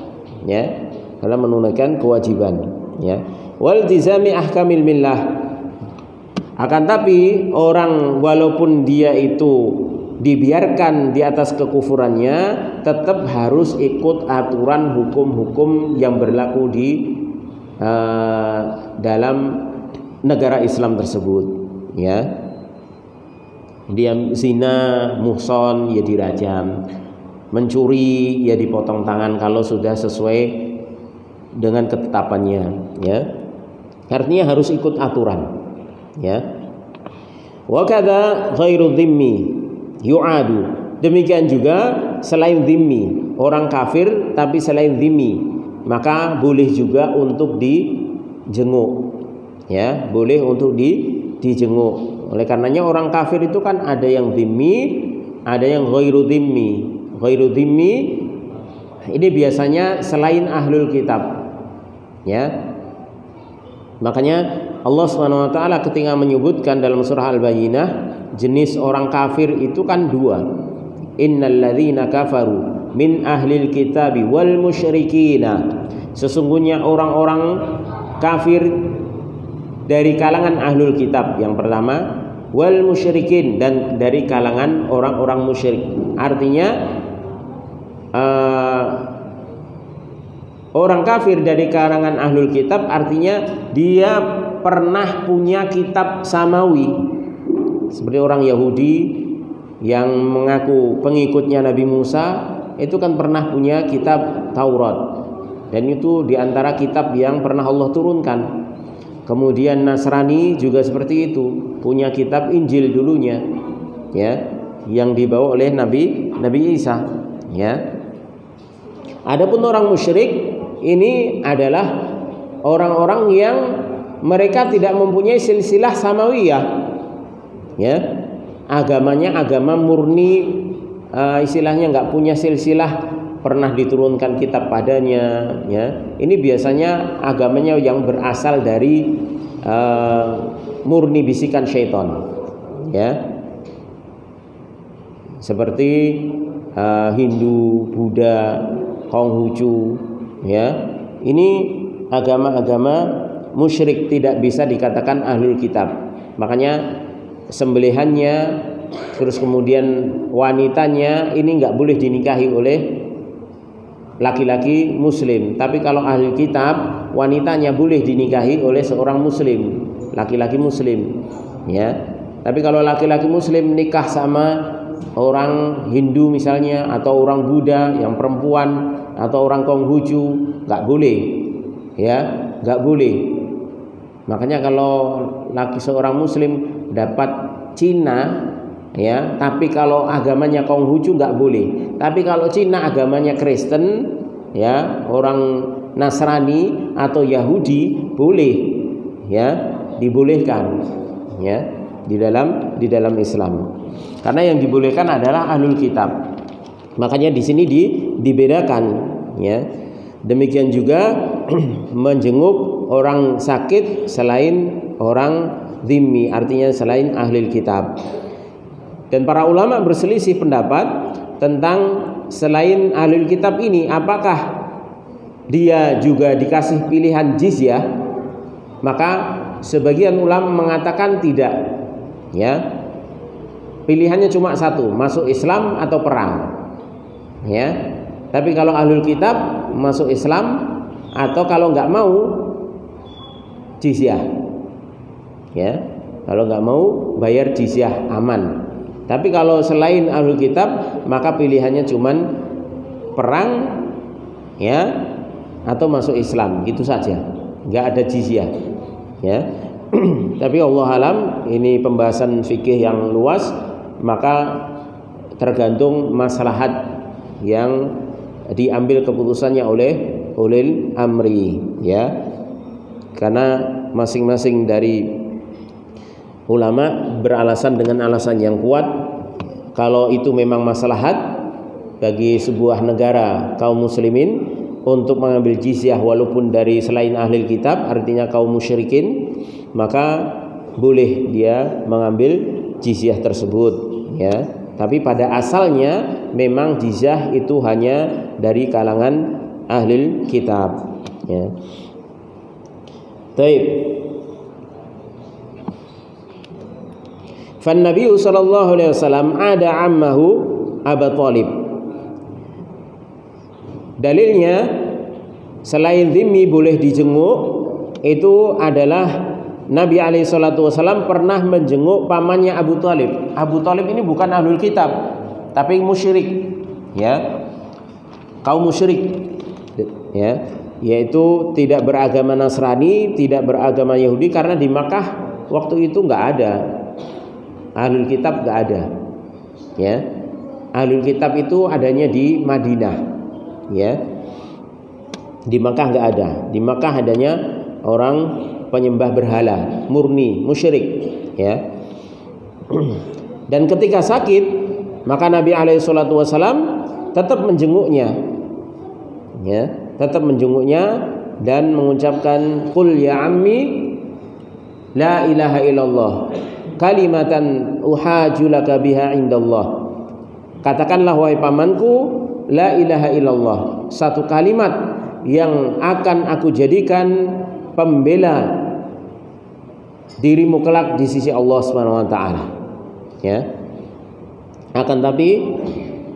ya, karena menunaikan kewajiban, ya. Wal tizami ahkamil millah. Akan tapi orang walaupun dia itu dibiarkan di atas kekufurannya, tetap harus ikut aturan hukum-hukum yang berlaku di dalam negara Islam tersebut, ya. Dia zina, muhson, ya dirajam. Mencuri, ya dipotong tangan kalau sudah sesuai dengan ketetapannya, ya. Artinya harus ikut aturan, ya. Wa kadza ghairu dhimmi yu'adu. Demikian juga selain dhimmi, orang kafir tapi selain dhimmi, maka boleh juga untuk dijenguk, ya, boleh untuk dijenguk. Oleh karenanya orang kafir itu kan ada yang dhimmi, ada yang ghairu dhimmi. Ghairu dhimmi ini biasanya selain ahlul kitab, ya. Makanya Allah Subhanahu wa taala ketika menyebutkan dalam surah Al-Bayyinah jenis orang kafir itu kan dua. Innal ladzina kafaru min ahlil kitabi wal musyrikina. Sesungguhnya orang-orang kafir dari kalangan ahlul kitab yang pertama, wal musyrikin, dan dari kalangan orang-orang musyrik. Artinya orang kafir dari kalangan ahlul kitab artinya dia pernah punya kitab samawi, seperti orang Yahudi yang mengaku pengikutnya Nabi Musa itu kan pernah punya kitab Taurat, dan itu diantara kitab yang pernah Allah turunkan. Kemudian Nasrani juga seperti itu, punya kitab Injil dulunya, ya, yang dibawa oleh Nabi Isa, ya. Adapun orang musyrik ini adalah orang-orang yang mereka tidak mempunyai silsilah samawiyah, ya, agamanya agama murni, istilahnya nggak punya silsilah, pernah diturunkan kitab padanya, ya. Ini biasanya agamanya yang berasal dari murni bisikan syaitan, ya, seperti Hindu, Buddha, Konghucu, ya. Ini agama-agama musyrik, tidak bisa dikatakan ahlul kitab. Makanya sembelihannya, terus kemudian wanitanya ini nggak boleh dinikahi oleh laki-laki muslim. Tapi kalau ahlul kitab, wanitanya boleh dinikahi oleh seorang muslim, laki-laki muslim, ya. Tapi kalau laki-laki muslim nikah sama orang Hindu misalnya, atau orang Buddha yang perempuan, atau orang Konghucu, nggak boleh, ya, nggak boleh. Makanya kalau seorang muslim dapat Cina, ya, tapi kalau agamanya Konghucu nggak boleh. Tapi kalau Cina agamanya Kristen, ya, orang Nasrani atau Yahudi boleh, ya, dibolehkan, ya, di dalam Islam. Karena yang dibolehkan adalah ahlul kitab. Makanya di sini dibedakan, ya. Demikian juga menjenguk orang sakit selain orang dhimmi, artinya selain ahli kitab. Dan para ulama berselisih pendapat tentang selain ahli kitab ini, apakah dia juga dikasih pilihan jizyah? Maka sebagian ulama mengatakan tidak, ya. Pilihannya cuma satu, masuk Islam atau perang, ya. Tapi kalau ahlul kitab masuk Islam, atau kalau nggak mau jizyah, ya. Kalau nggak mau bayar jizyah, aman. Tapi kalau selain ahlul kitab, maka pilihannya cuman perang, ya, atau masuk Islam, gitu saja, nggak ada jizyah, ya. Tapi Allah alam, ini pembahasan fikih yang luas, maka tergantung maslahat yang diambil keputusannya oleh ulil amri, ya. Karena masing-masing dari ulama beralasan dengan alasan yang kuat. Kalau itu memang maslahat bagi sebuah negara kaum muslimin untuk mengambil jizyah walaupun dari selain ahli kitab, artinya kaum musyrikin, maka boleh dia mengambil jizyah tersebut, ya. Tapi pada asalnya memang jizyah itu hanya dari kalangan ahli kitab, ya. Taib. Fan Nabi sallallahu alaihi wasallam ada ammahu Abu Thalib. Dalilnya selain dhimmi boleh dijenguk itu adalah Nabi alaihi salatu wasallam pernah menjenguk pamannya Abu Thalib. Abu Thalib ini bukan ahlul kitab, tapi musyrik, ya. Kaum musyrik, ya. yaitu tidak beragama Nasrani, tidak beragama Yahudi, karena di Makkah waktu itu nggak ada ahlul kitab, nggak ada. Ya, ahlul kitab itu adanya di Madinah. Ya, di Makkah nggak ada. Di Makkah adanya orang penyembah berhala, murni, musyrik. Ya, dan ketika sakit, maka Nabi SAW tetap menjenguknya. Ya, tetap menjenguknya dan mengucapkan qul ya ammi la ilaha illallah kalimatan uhajulaka biha indallah. Katakanlah wahai pamanku, la ilaha illallah, satu kalimat yang akan aku jadikan pembela dirimu kelak di sisi Allah Subhanahu wa taala. Ya. Akan tapi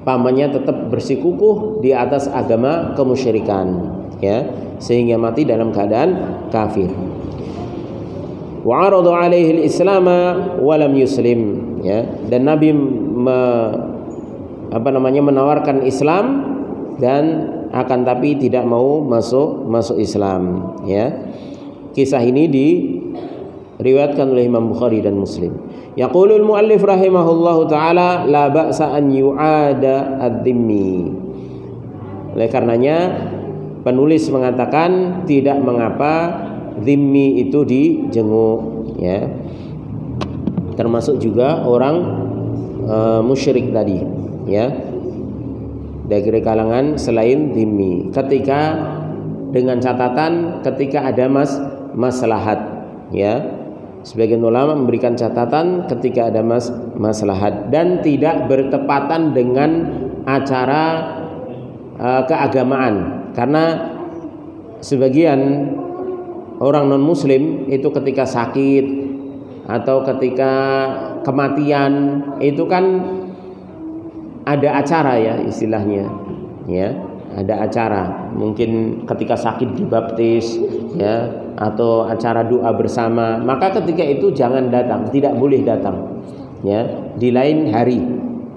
pamannya tetap bersikukuh di atas agama kemusyrikan, ya, sehingga mati dalam keadaan kafir. Wa arada alaihi al-islam wa lam yuslim, ya, dan Nabi menawarkan Islam dan akan tapi tidak mau masuk Islam, ya. Kisah ini diriwayatkan oleh Imam Bukhari dan Muslim. Yaqulul muallif rahimahullahu taala la ba'sa an yu'ada ad-dhimmi. Oleh karenanya penulis mengatakan tidak mengapa dhimmi itu dijenguk, ya. Termasuk juga orang musyrik tadi, ya. Dari kalangan selain dhimmi. Ketika dengan catatan ketika ada maslahat, ya. Sebagian ulama memberikan catatan ketika ada maslahat dan tidak bertepatan dengan acara keagamaan, karena sebagian orang non muslim itu ketika sakit atau ketika kematian itu kan ada acara, ya, istilahnya, ya, ada acara, mungkin ketika sakit dibaptis, ya, atau acara doa bersama, maka ketika itu jangan datang, tidak boleh datang, ya, di lain hari,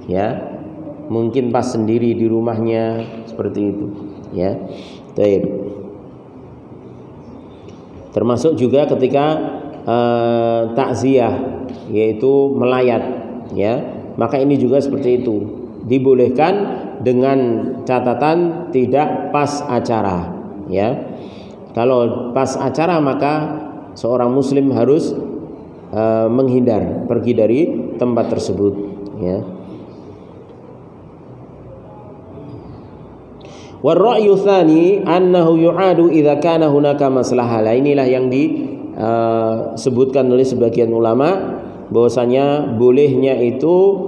ya, mungkin pas sendiri di rumahnya seperti itu, ya. Baik. Termasuk juga ketika takziah, yaitu melayat, ya, maka ini juga seperti itu, dibolehkan dengan catatan tidak pas acara, ya. Kalau pas acara maka seorang muslim harus menghindar, pergi dari tempat tersebut, ya. War-ra'yu tsani annahu yu'adu idza kana hunaka maslahah. Inilah yang disebutkan oleh sebagian ulama bahwasanya bolehnya itu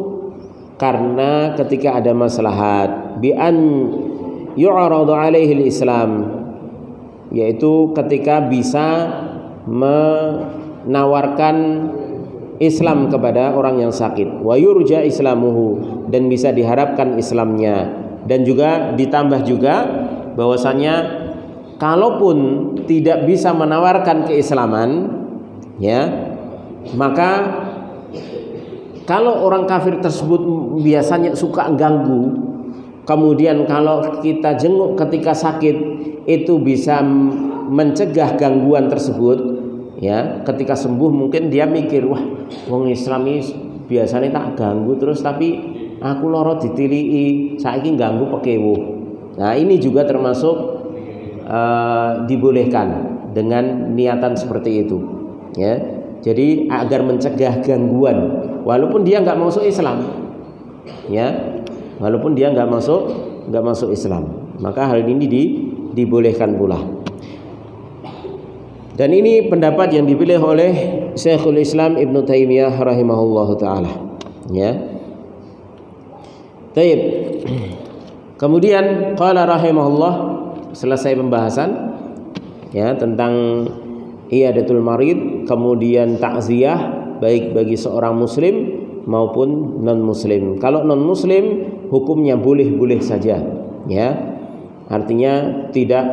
karena ketika ada maslahat, bi an yu'radu alaihi al-islam, yaitu ketika bisa menawarkan Islam kepada orang yang sakit, wa yurja islamuhu, dan bisa diharapkan Islamnya, dan juga ditambah juga bahwasanya kalaupun tidak bisa menawarkan keislaman, ya, maka kalau orang kafir tersebut biasanya suka ganggu, kemudian kalau kita jenguk ketika sakit itu bisa mencegah gangguan tersebut, ya. Ketika sembuh mungkin dia mikir, wah, wong Islam ini biasanya tak ganggu terus, tapi aku loro ditilii, saiki ganggu pekewo. Nah, ini juga termasuk dibolehkan dengan niatan seperti itu, ya. Jadi agar mencegah gangguan, walaupun dia nggak masuk Islam, ya, walaupun dia nggak masuk Islam, maka hal ini dibolehkan pula. Dan ini pendapat yang dipilih oleh Syekhul Islam Ibnu Taimiyah rahimahullahu taala, ya. Baik. Kemudian qala rahimahullah, selesai pembahasan, ya, tentang iyadatul marid, kemudian takziah baik bagi seorang muslim maupun non muslim. Kalau non muslim hukumnya boleh-boleh saja, ya. Artinya tidak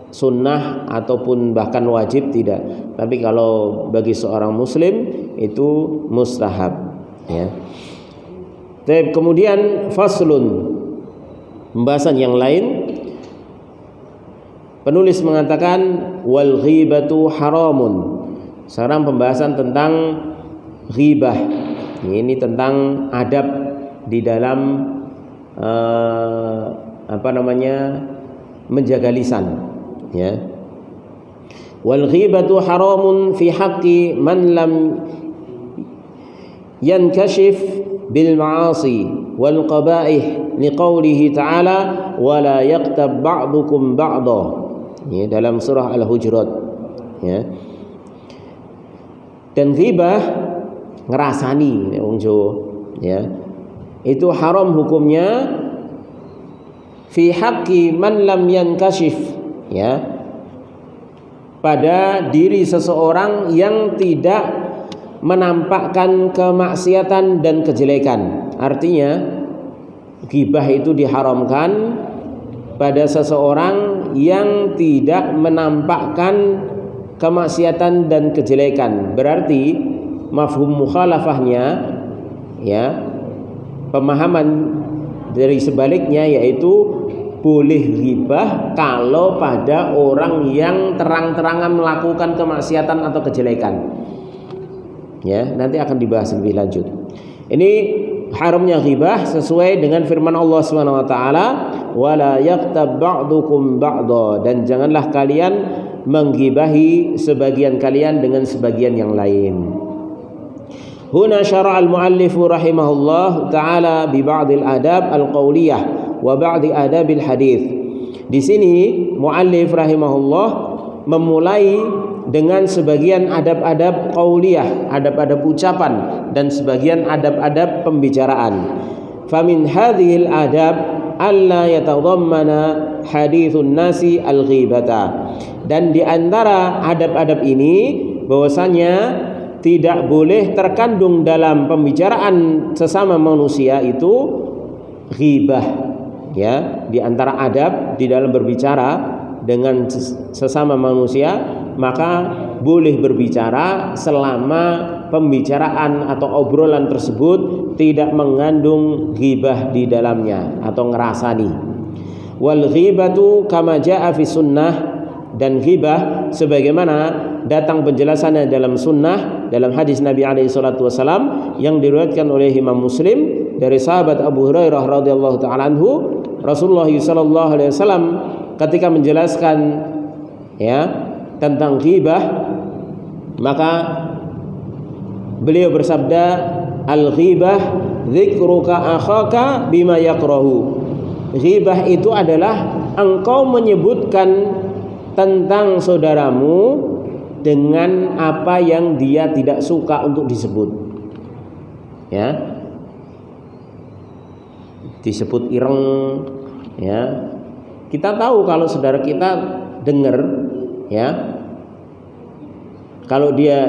sunnah ataupun bahkan wajib, tidak. Tapi kalau bagi seorang muslim itu mustahab, ya. Kemudian faslun, pembahasan yang lain, penulis mengatakan wal ghibatu haramun. Sekarang pembahasan tentang ghibah. Ini tentang adab di dalam menjaga lisan, ya. Wal ghibatu haramun fi haqqi man lam yankashif bil ma'asi wal qaba'ih liqaulihi ta'ala wala yaqtab ba'dukum ba'dha, ya, dalam surah Al-Hujurat, ya. Dan ghibah ngerasani wong Jawa, ya, itu haram hukumnya fi haqqi man lam yankashif, ya, pada diri seseorang yang tidak menampakkan kemaksiatan dan kejelekan. Artinya ghibah itu diharamkan pada seseorang yang tidak menampakkan kemaksiatan dan kejelekan. Berarti mafhum mukhalafahnya, ya, pemahaman dari sebaliknya yaitu boleh ghibah kalau pada orang yang terang-terangan melakukan kemaksiatan atau kejelekan. Ya, nanti akan dibahas lebih lanjut. Ini haramnya ghibah sesuai dengan firman Allah Subhanahu wa taala, "Wala yaqtab ba'dukum ba'dha," dan janganlah kalian menggibahi sebagian kalian dengan sebagian yang lain. Huna syara' al-muallif rahimahullah taala bi ba'dil adab al-qauliyah wa ba'di adabil hadis. Di sini muallif rahimahullah memulai dengan sebagian adab-adab qauliyah, adab-adab ucapan, dan sebagian adab-adab pembicaraan. Famin hadhil adab alla yatadammana hadithun nasi al-ghibata. Dan di antara adab-adab ini bahwasanya tidak boleh terkandung dalam pembicaraan sesama manusia itu ghibah. Ya, di antara adab di dalam berbicara dengan sesama manusia, maka boleh berbicara selama pembicaraan atau obrolan tersebut tidak mengandung ghibah di dalamnya atau ngerasani. Wal ghibatu kama jaa fi sunnah, dan ghibah sebagaimana datang penjelasannya dalam sunnah, dalam hadis Nabi alaihi salatu wasalam yang diriwayatkan oleh Imam Muslim dari sahabat Abu Hurairah radhiyallahu taala anhu. Rasulullah sallallahu alaihi wasallam ketika menjelaskan, ya, tentang ghibah, maka beliau bersabda, al-ghibah dzikruka akhaka bima yakrahu. Ghibah itu adalah engkau menyebutkan tentang saudaramu dengan apa yang dia tidak suka untuk disebut, ya, disebut ireng, ya. Kita tahu kalau saudara kita dengar, ya, kalau dia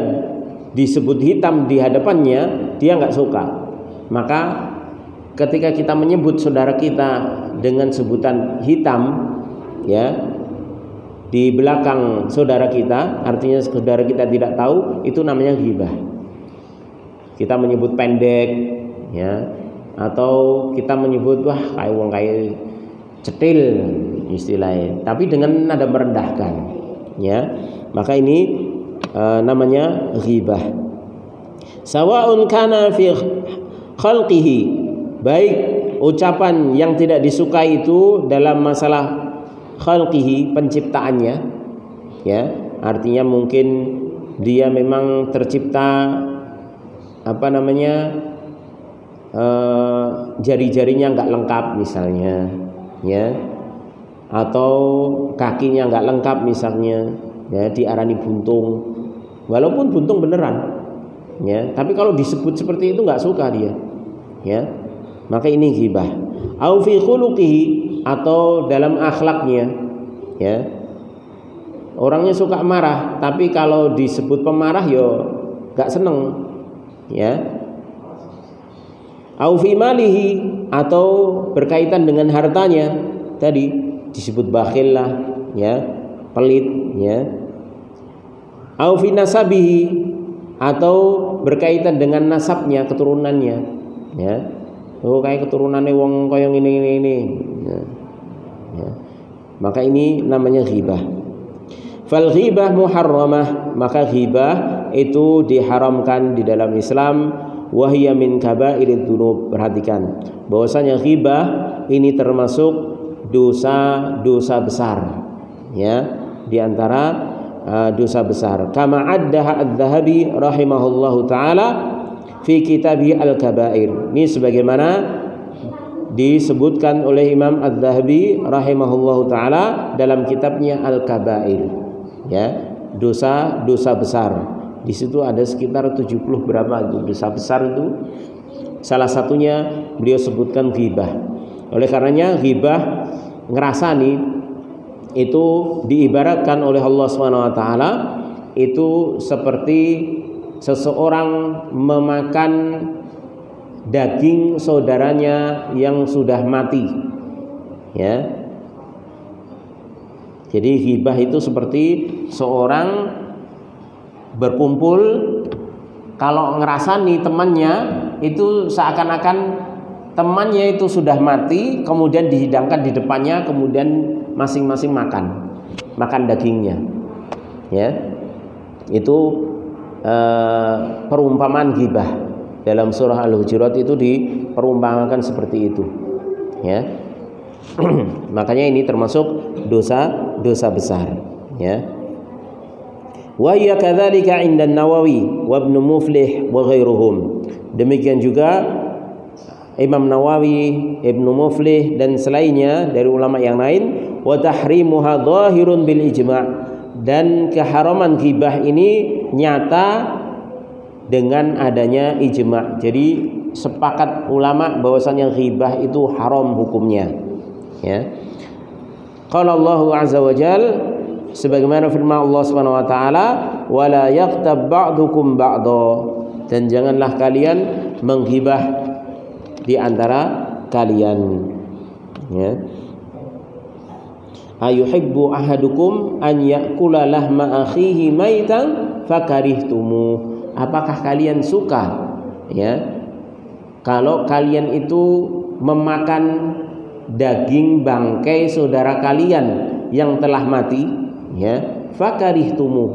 disebut hitam di hadapannya dia nggak suka, maka ketika kita menyebut saudara kita dengan sebutan hitam, ya, di belakang saudara kita, artinya saudara kita tidak tahu, itu namanya ghibah. Kita menyebut pendek, ya, atau kita menyebut wah kayak wong kayak cetil istilahnya, tapi dengan nada merendahkan, ya, maka ini namanya ghibah. Sawa'un kana fi khalqihi, baik ucapan yang tidak disukai itu dalam masalah khalqihi, penciptaannya, ya, artinya mungkin dia memang tercipta jari-jarinya nggak lengkap misalnya, ya, atau kakinya nggak lengkap misalnya, ya, diarani buntung, walaupun buntung beneran, ya, tapi kalau disebut seperti itu nggak suka dia, ya, maka ini ghibah. Au fi khuluqihi, atau dalam akhlaknya, ya, orangnya suka marah, tapi kalau disebut pemarah yo nggak seneng, ya. Au fi malihi, atau berkaitan dengan hartanya, tadi disebut bakhil lah, ya, pelit, ya. Au fi nasabihi, atau berkaitan dengan nasabnya, keturunannya, ya. Oh kayak keturunannya wong kaya ini, ya. Ya. Maka ini namanya ghibah. Fal ghibah muharramah, maka ghibah itu diharamkan di dalam Islam. Wa hiya min kabairid dzunub. Perhatikan bahwasanya ghibah ini termasuk dosa-dosa besar, ya, di antara dosa besar. Kama addaha adz-Dzahabi rahimahullahu taala fi kitabih al-kabair. Ini sebagaimana disebutkan oleh Imam adz-Dzahabi rahimahullahu taala dalam kitabnya al-kabair, ya, dosa-dosa besar. Di situ ada sekitar 70 berapa itu dosa besar itu. Salah satunya beliau sebutkan ghibah. Oleh karenanya ghibah, ngerasani, itu diibaratkan oleh Allah SWT itu seperti seseorang memakan daging saudaranya yang sudah mati, ya. Jadi ghibah itu seperti seorang berkumpul, kalau ngerasani temannya itu seakan-akan temannya itu sudah mati, kemudian dihidangkan di depannya, kemudian masing-masing makan dagingnya, ya. Itu perumpamaan ghibah dalam surah Al-Hujurat itu diperumpamakan seperti itu, ya. Makanya ini termasuk dosa besar, ya. Wa hiya kadzalika 'inda an-Nawawi wa Ibnu Muflih wa ghairuhum. Demikian juga Imam Nawawi, Ibnu Muflih dan selainnya dari ulama yang lain. Wa tahrimuha dhahirun bil ijma', dan keharaman ghibah ini nyata dengan adanya ijma'. Jadi sepakat ulama bahwasanya ghibah itu haram hukumnya, ya. Qala Allahu azza wa jalla, sebagaimana firman Allah Subhanahu wa taala, wala yaqtab ba'dukum ba'dha, dan janganlah kalian menghibah di antara kalian, ya. Ayuhibbu ahadukum an ya'kula lahma akhihi maitan fakarihtumu. Apakah kalian suka, ya, kalau kalian itu memakan daging bangkai saudara kalian yang telah mati, ya, fakarihtumu,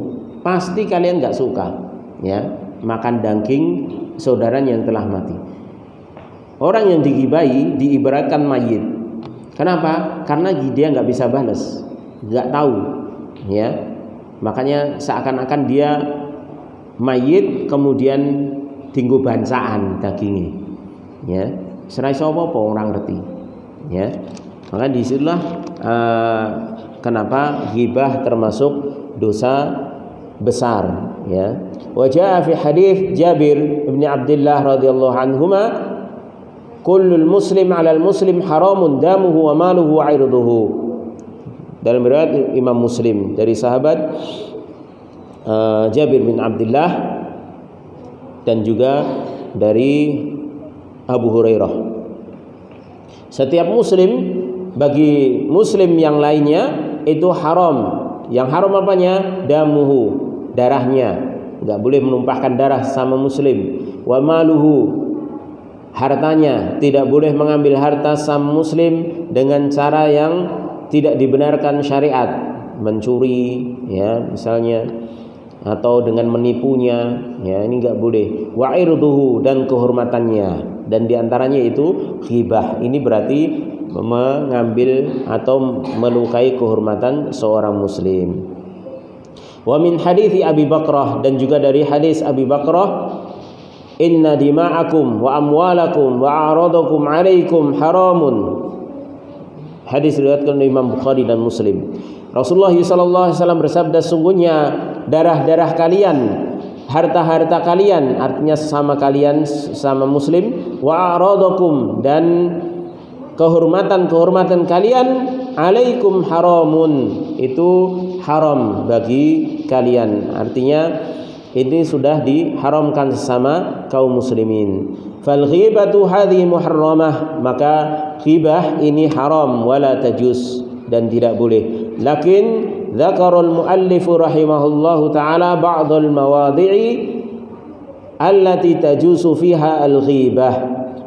pasti kalian enggak suka, ya, makan daging saudaranya yang telah mati. Orang yang dighibahi diibaratkan mayit. Kenapa? Karena dia nggak bisa balas, nggak tahu, ya. Makanya seakan-akan dia mayit kemudian tinggu bansaan dagingnya, ya. Serai sapa apa orang ngerti, ya. Maka disitulah kenapa ghibah termasuk dosa besar, ya. Wa jaa fi hadits Jabir bin Abdullah radhiyallahu anhuma, kullul muslim 'alal muslim haramun damuhu wa maluhu wa 'irduhu. Dalam riwayat Imam Muslim dari sahabat Jabir bin Abdullah dan juga dari Abu Hurairah, setiap muslim bagi muslim yang lainnya itu haram. Yang haram apanya? Damuhu, darahnya, enggak boleh menumpahkan darah sama muslim. Wa maluhu, hartanya, tidak boleh mengambil harta sama muslim dengan cara yang tidak dibenarkan syariat, mencuri, ya, misalnya, atau dengan menipunya, ya, ini enggak boleh. Wa irduhu, dan kehormatannya, dan diantaranya itu ghibah. Ini berarti mengambil atau melukai kehormatan seorang muslim. Wa min hadithi Abi Bakrah, dan juga dari hadis Abi Bakrah, inna dima'akum wa amwalakum wa a'radakum 'alaikum haramun. Hadis riwayatkan oleh Imam Bukhari dan Muslim. Rasulullah sallallahu alaihi wasallam bersabda, sungguhnya darah-darah kalian, harta-harta kalian, artinya sama kalian sama muslim, wa a'radakum, dan kehormatan-kehormatan kalian, 'alaikum haramun, itu haram bagi kalian. Artinya ini sudah diharamkan sesama kaum muslimin. Fal ghibatu hadhi muharramah, maka ghibah ini haram, wala tajuz, dan tidak boleh. Lakin dzakarul muallif rahimahullahu taala ba'dal mawadhi'i allati tajuzu fiha al-ghibah.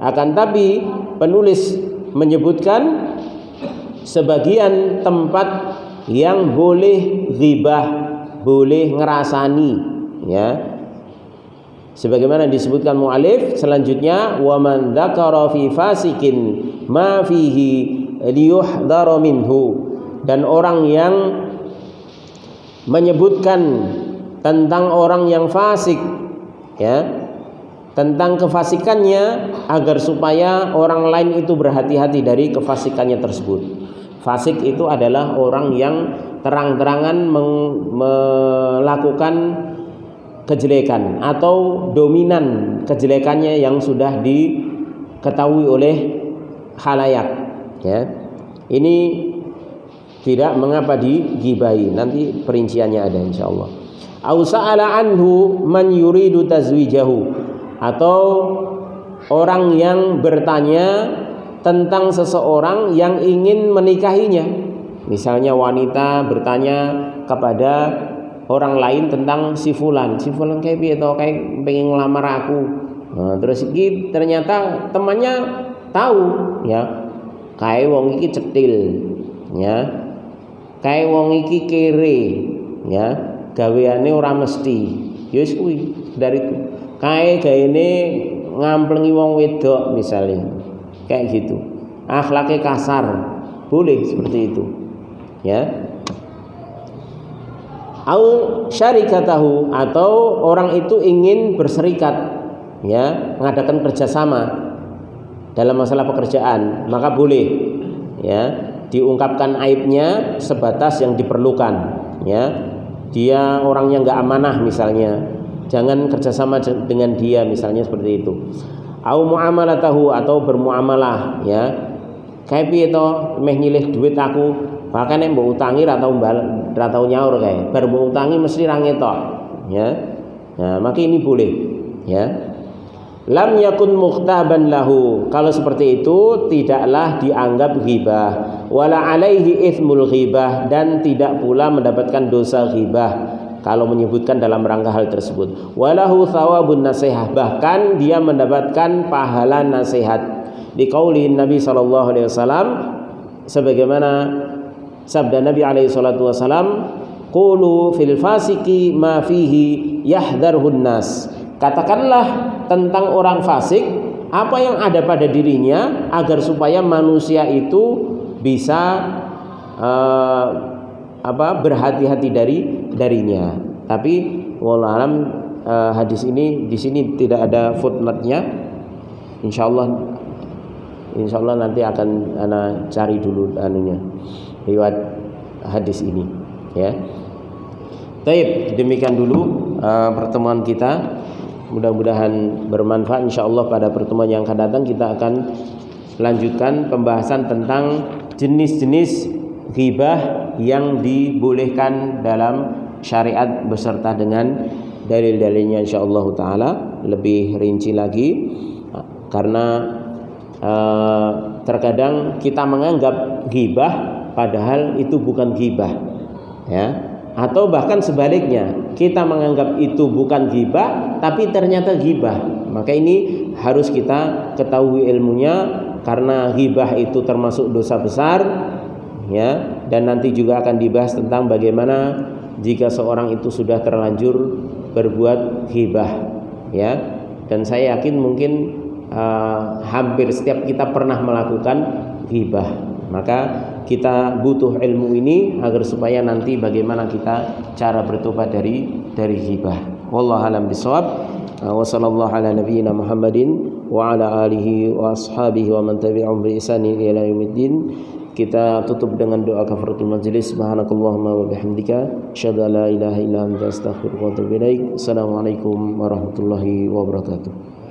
Akan tapi penulis menyebutkan sebagian tempat yang boleh ghibah, boleh ngerasani, ya. Sebagaimana disebutkan mu'alif selanjutnya, wa man dzakara fi fasikin ma fihi liyuhdhara minhu, dan orang yang menyebutkan tentang orang yang fasik, ya, tentang kefasikannya agar supaya orang lain itu berhati-hati dari kefasikannya tersebut. Fasik itu adalah orang yang terang-terangan melakukan kejelekan atau dominan kejelekannya yang sudah diketahui oleh khalayak, ya. Ini tidak mengapa digibahi, nanti perinciannya ada insyaallah. Au sa'ala anhu man yuridu tazwijahu, atau orang yang bertanya tentang seseorang yang ingin menikahinya. Misalnya wanita bertanya kepada orang lain tentang si fulan kayak piye to, kayak pengen ngelamar aku. Nah, terus iki ternyata temannya tahu, ya, kayak wong iki cetil, ya, kayak wong iki kere, ya, gaweane ora mesti, ya wis kuwi dari itu. Kayak gaene ngamplengi wong wedok misalnya, kayak gitu, akhlaknya kasar, boleh seperti itu, ya. Au syarikatahu, atau orang itu ingin berserikat, ya, mengadakan kerjasama dalam masalah pekerjaan, maka boleh, ya, diungkapkan aibnya sebatas yang diperlukan, ya. Dia orangnya nggak amanah misalnya, jangan kerjasama dengan dia misalnya seperti itu. Au muamalatahu, atau bermuamalah, ya, kayak piye to meh nyilih duit aku, bahkan nek mbok utangi ra tau nyaur kae, bar mbok utangi mesti ra ngetok, ya. Nah, maka ini boleh, ya. Lam yakun mukhtaban lahu, kalau seperti itu tidaklah dianggap ghibah, wala alaihi itsmul ghibah, dan tidak pula mendapatkan dosa ghibah kalau menyebutkan dalam rangka hal tersebut. Walahu thawabun nasihah, bahkan dia mendapatkan pahala nasihat. Di qauli Nabi sallallahu alaihi wasallam, sebagaimana sabda Nabi alaihi salatu wasallam, qulu fil fasiki ma fihi yahdharun nas, katakanlah tentang orang fasik apa yang ada pada dirinya agar supaya manusia itu bisa berhati-hati darinya. Tapi wallahu alam, hadis ini di sini tidak ada footnote-nya. Insyaallah nanti akan ana cari dulu riwayat hadis ini, ya. Baik, demikian dulu pertemuan kita. Mudah-mudahan bermanfaat. Insyaallah pada pertemuan yang akan datang kita akan lanjutkan pembahasan tentang jenis-jenis ghibah yang dibolehkan dalam syariat beserta dengan dalil-dalilnya insyaallah taala lebih rinci lagi, karena terkadang kita menganggap ghibah padahal itu bukan ghibah, ya, atau bahkan sebaliknya kita menganggap itu bukan ghibah tapi ternyata ghibah. Maka ini harus kita ketahui ilmunya, karena ghibah itu termasuk dosa besar, ya, dan nanti juga akan dibahas tentang bagaimana jika seorang itu sudah terlanjur berbuat ghibah, ya. Dan saya yakin mungkin hampir setiap kita pernah melakukan ghibah. Maka kita butuh ilmu ini agar supaya nanti bagaimana kita cara bertobat dari ghibah. Wallahu a'lam bishawab. Wa sallallahu ala nabiyyina Muhammadin wa ala alihi wa ashabihi wa man tabi'ahum bi ihsanin ila yaumiddin. Kita tutup dengan doa kafaratul majlis. Subhanakallahumma wa bihamdika asyhadu an la ilaha illa anta astaghfiruka wa atubu ilaik. Assalamualaikum warahmatullahi wabarakatuh.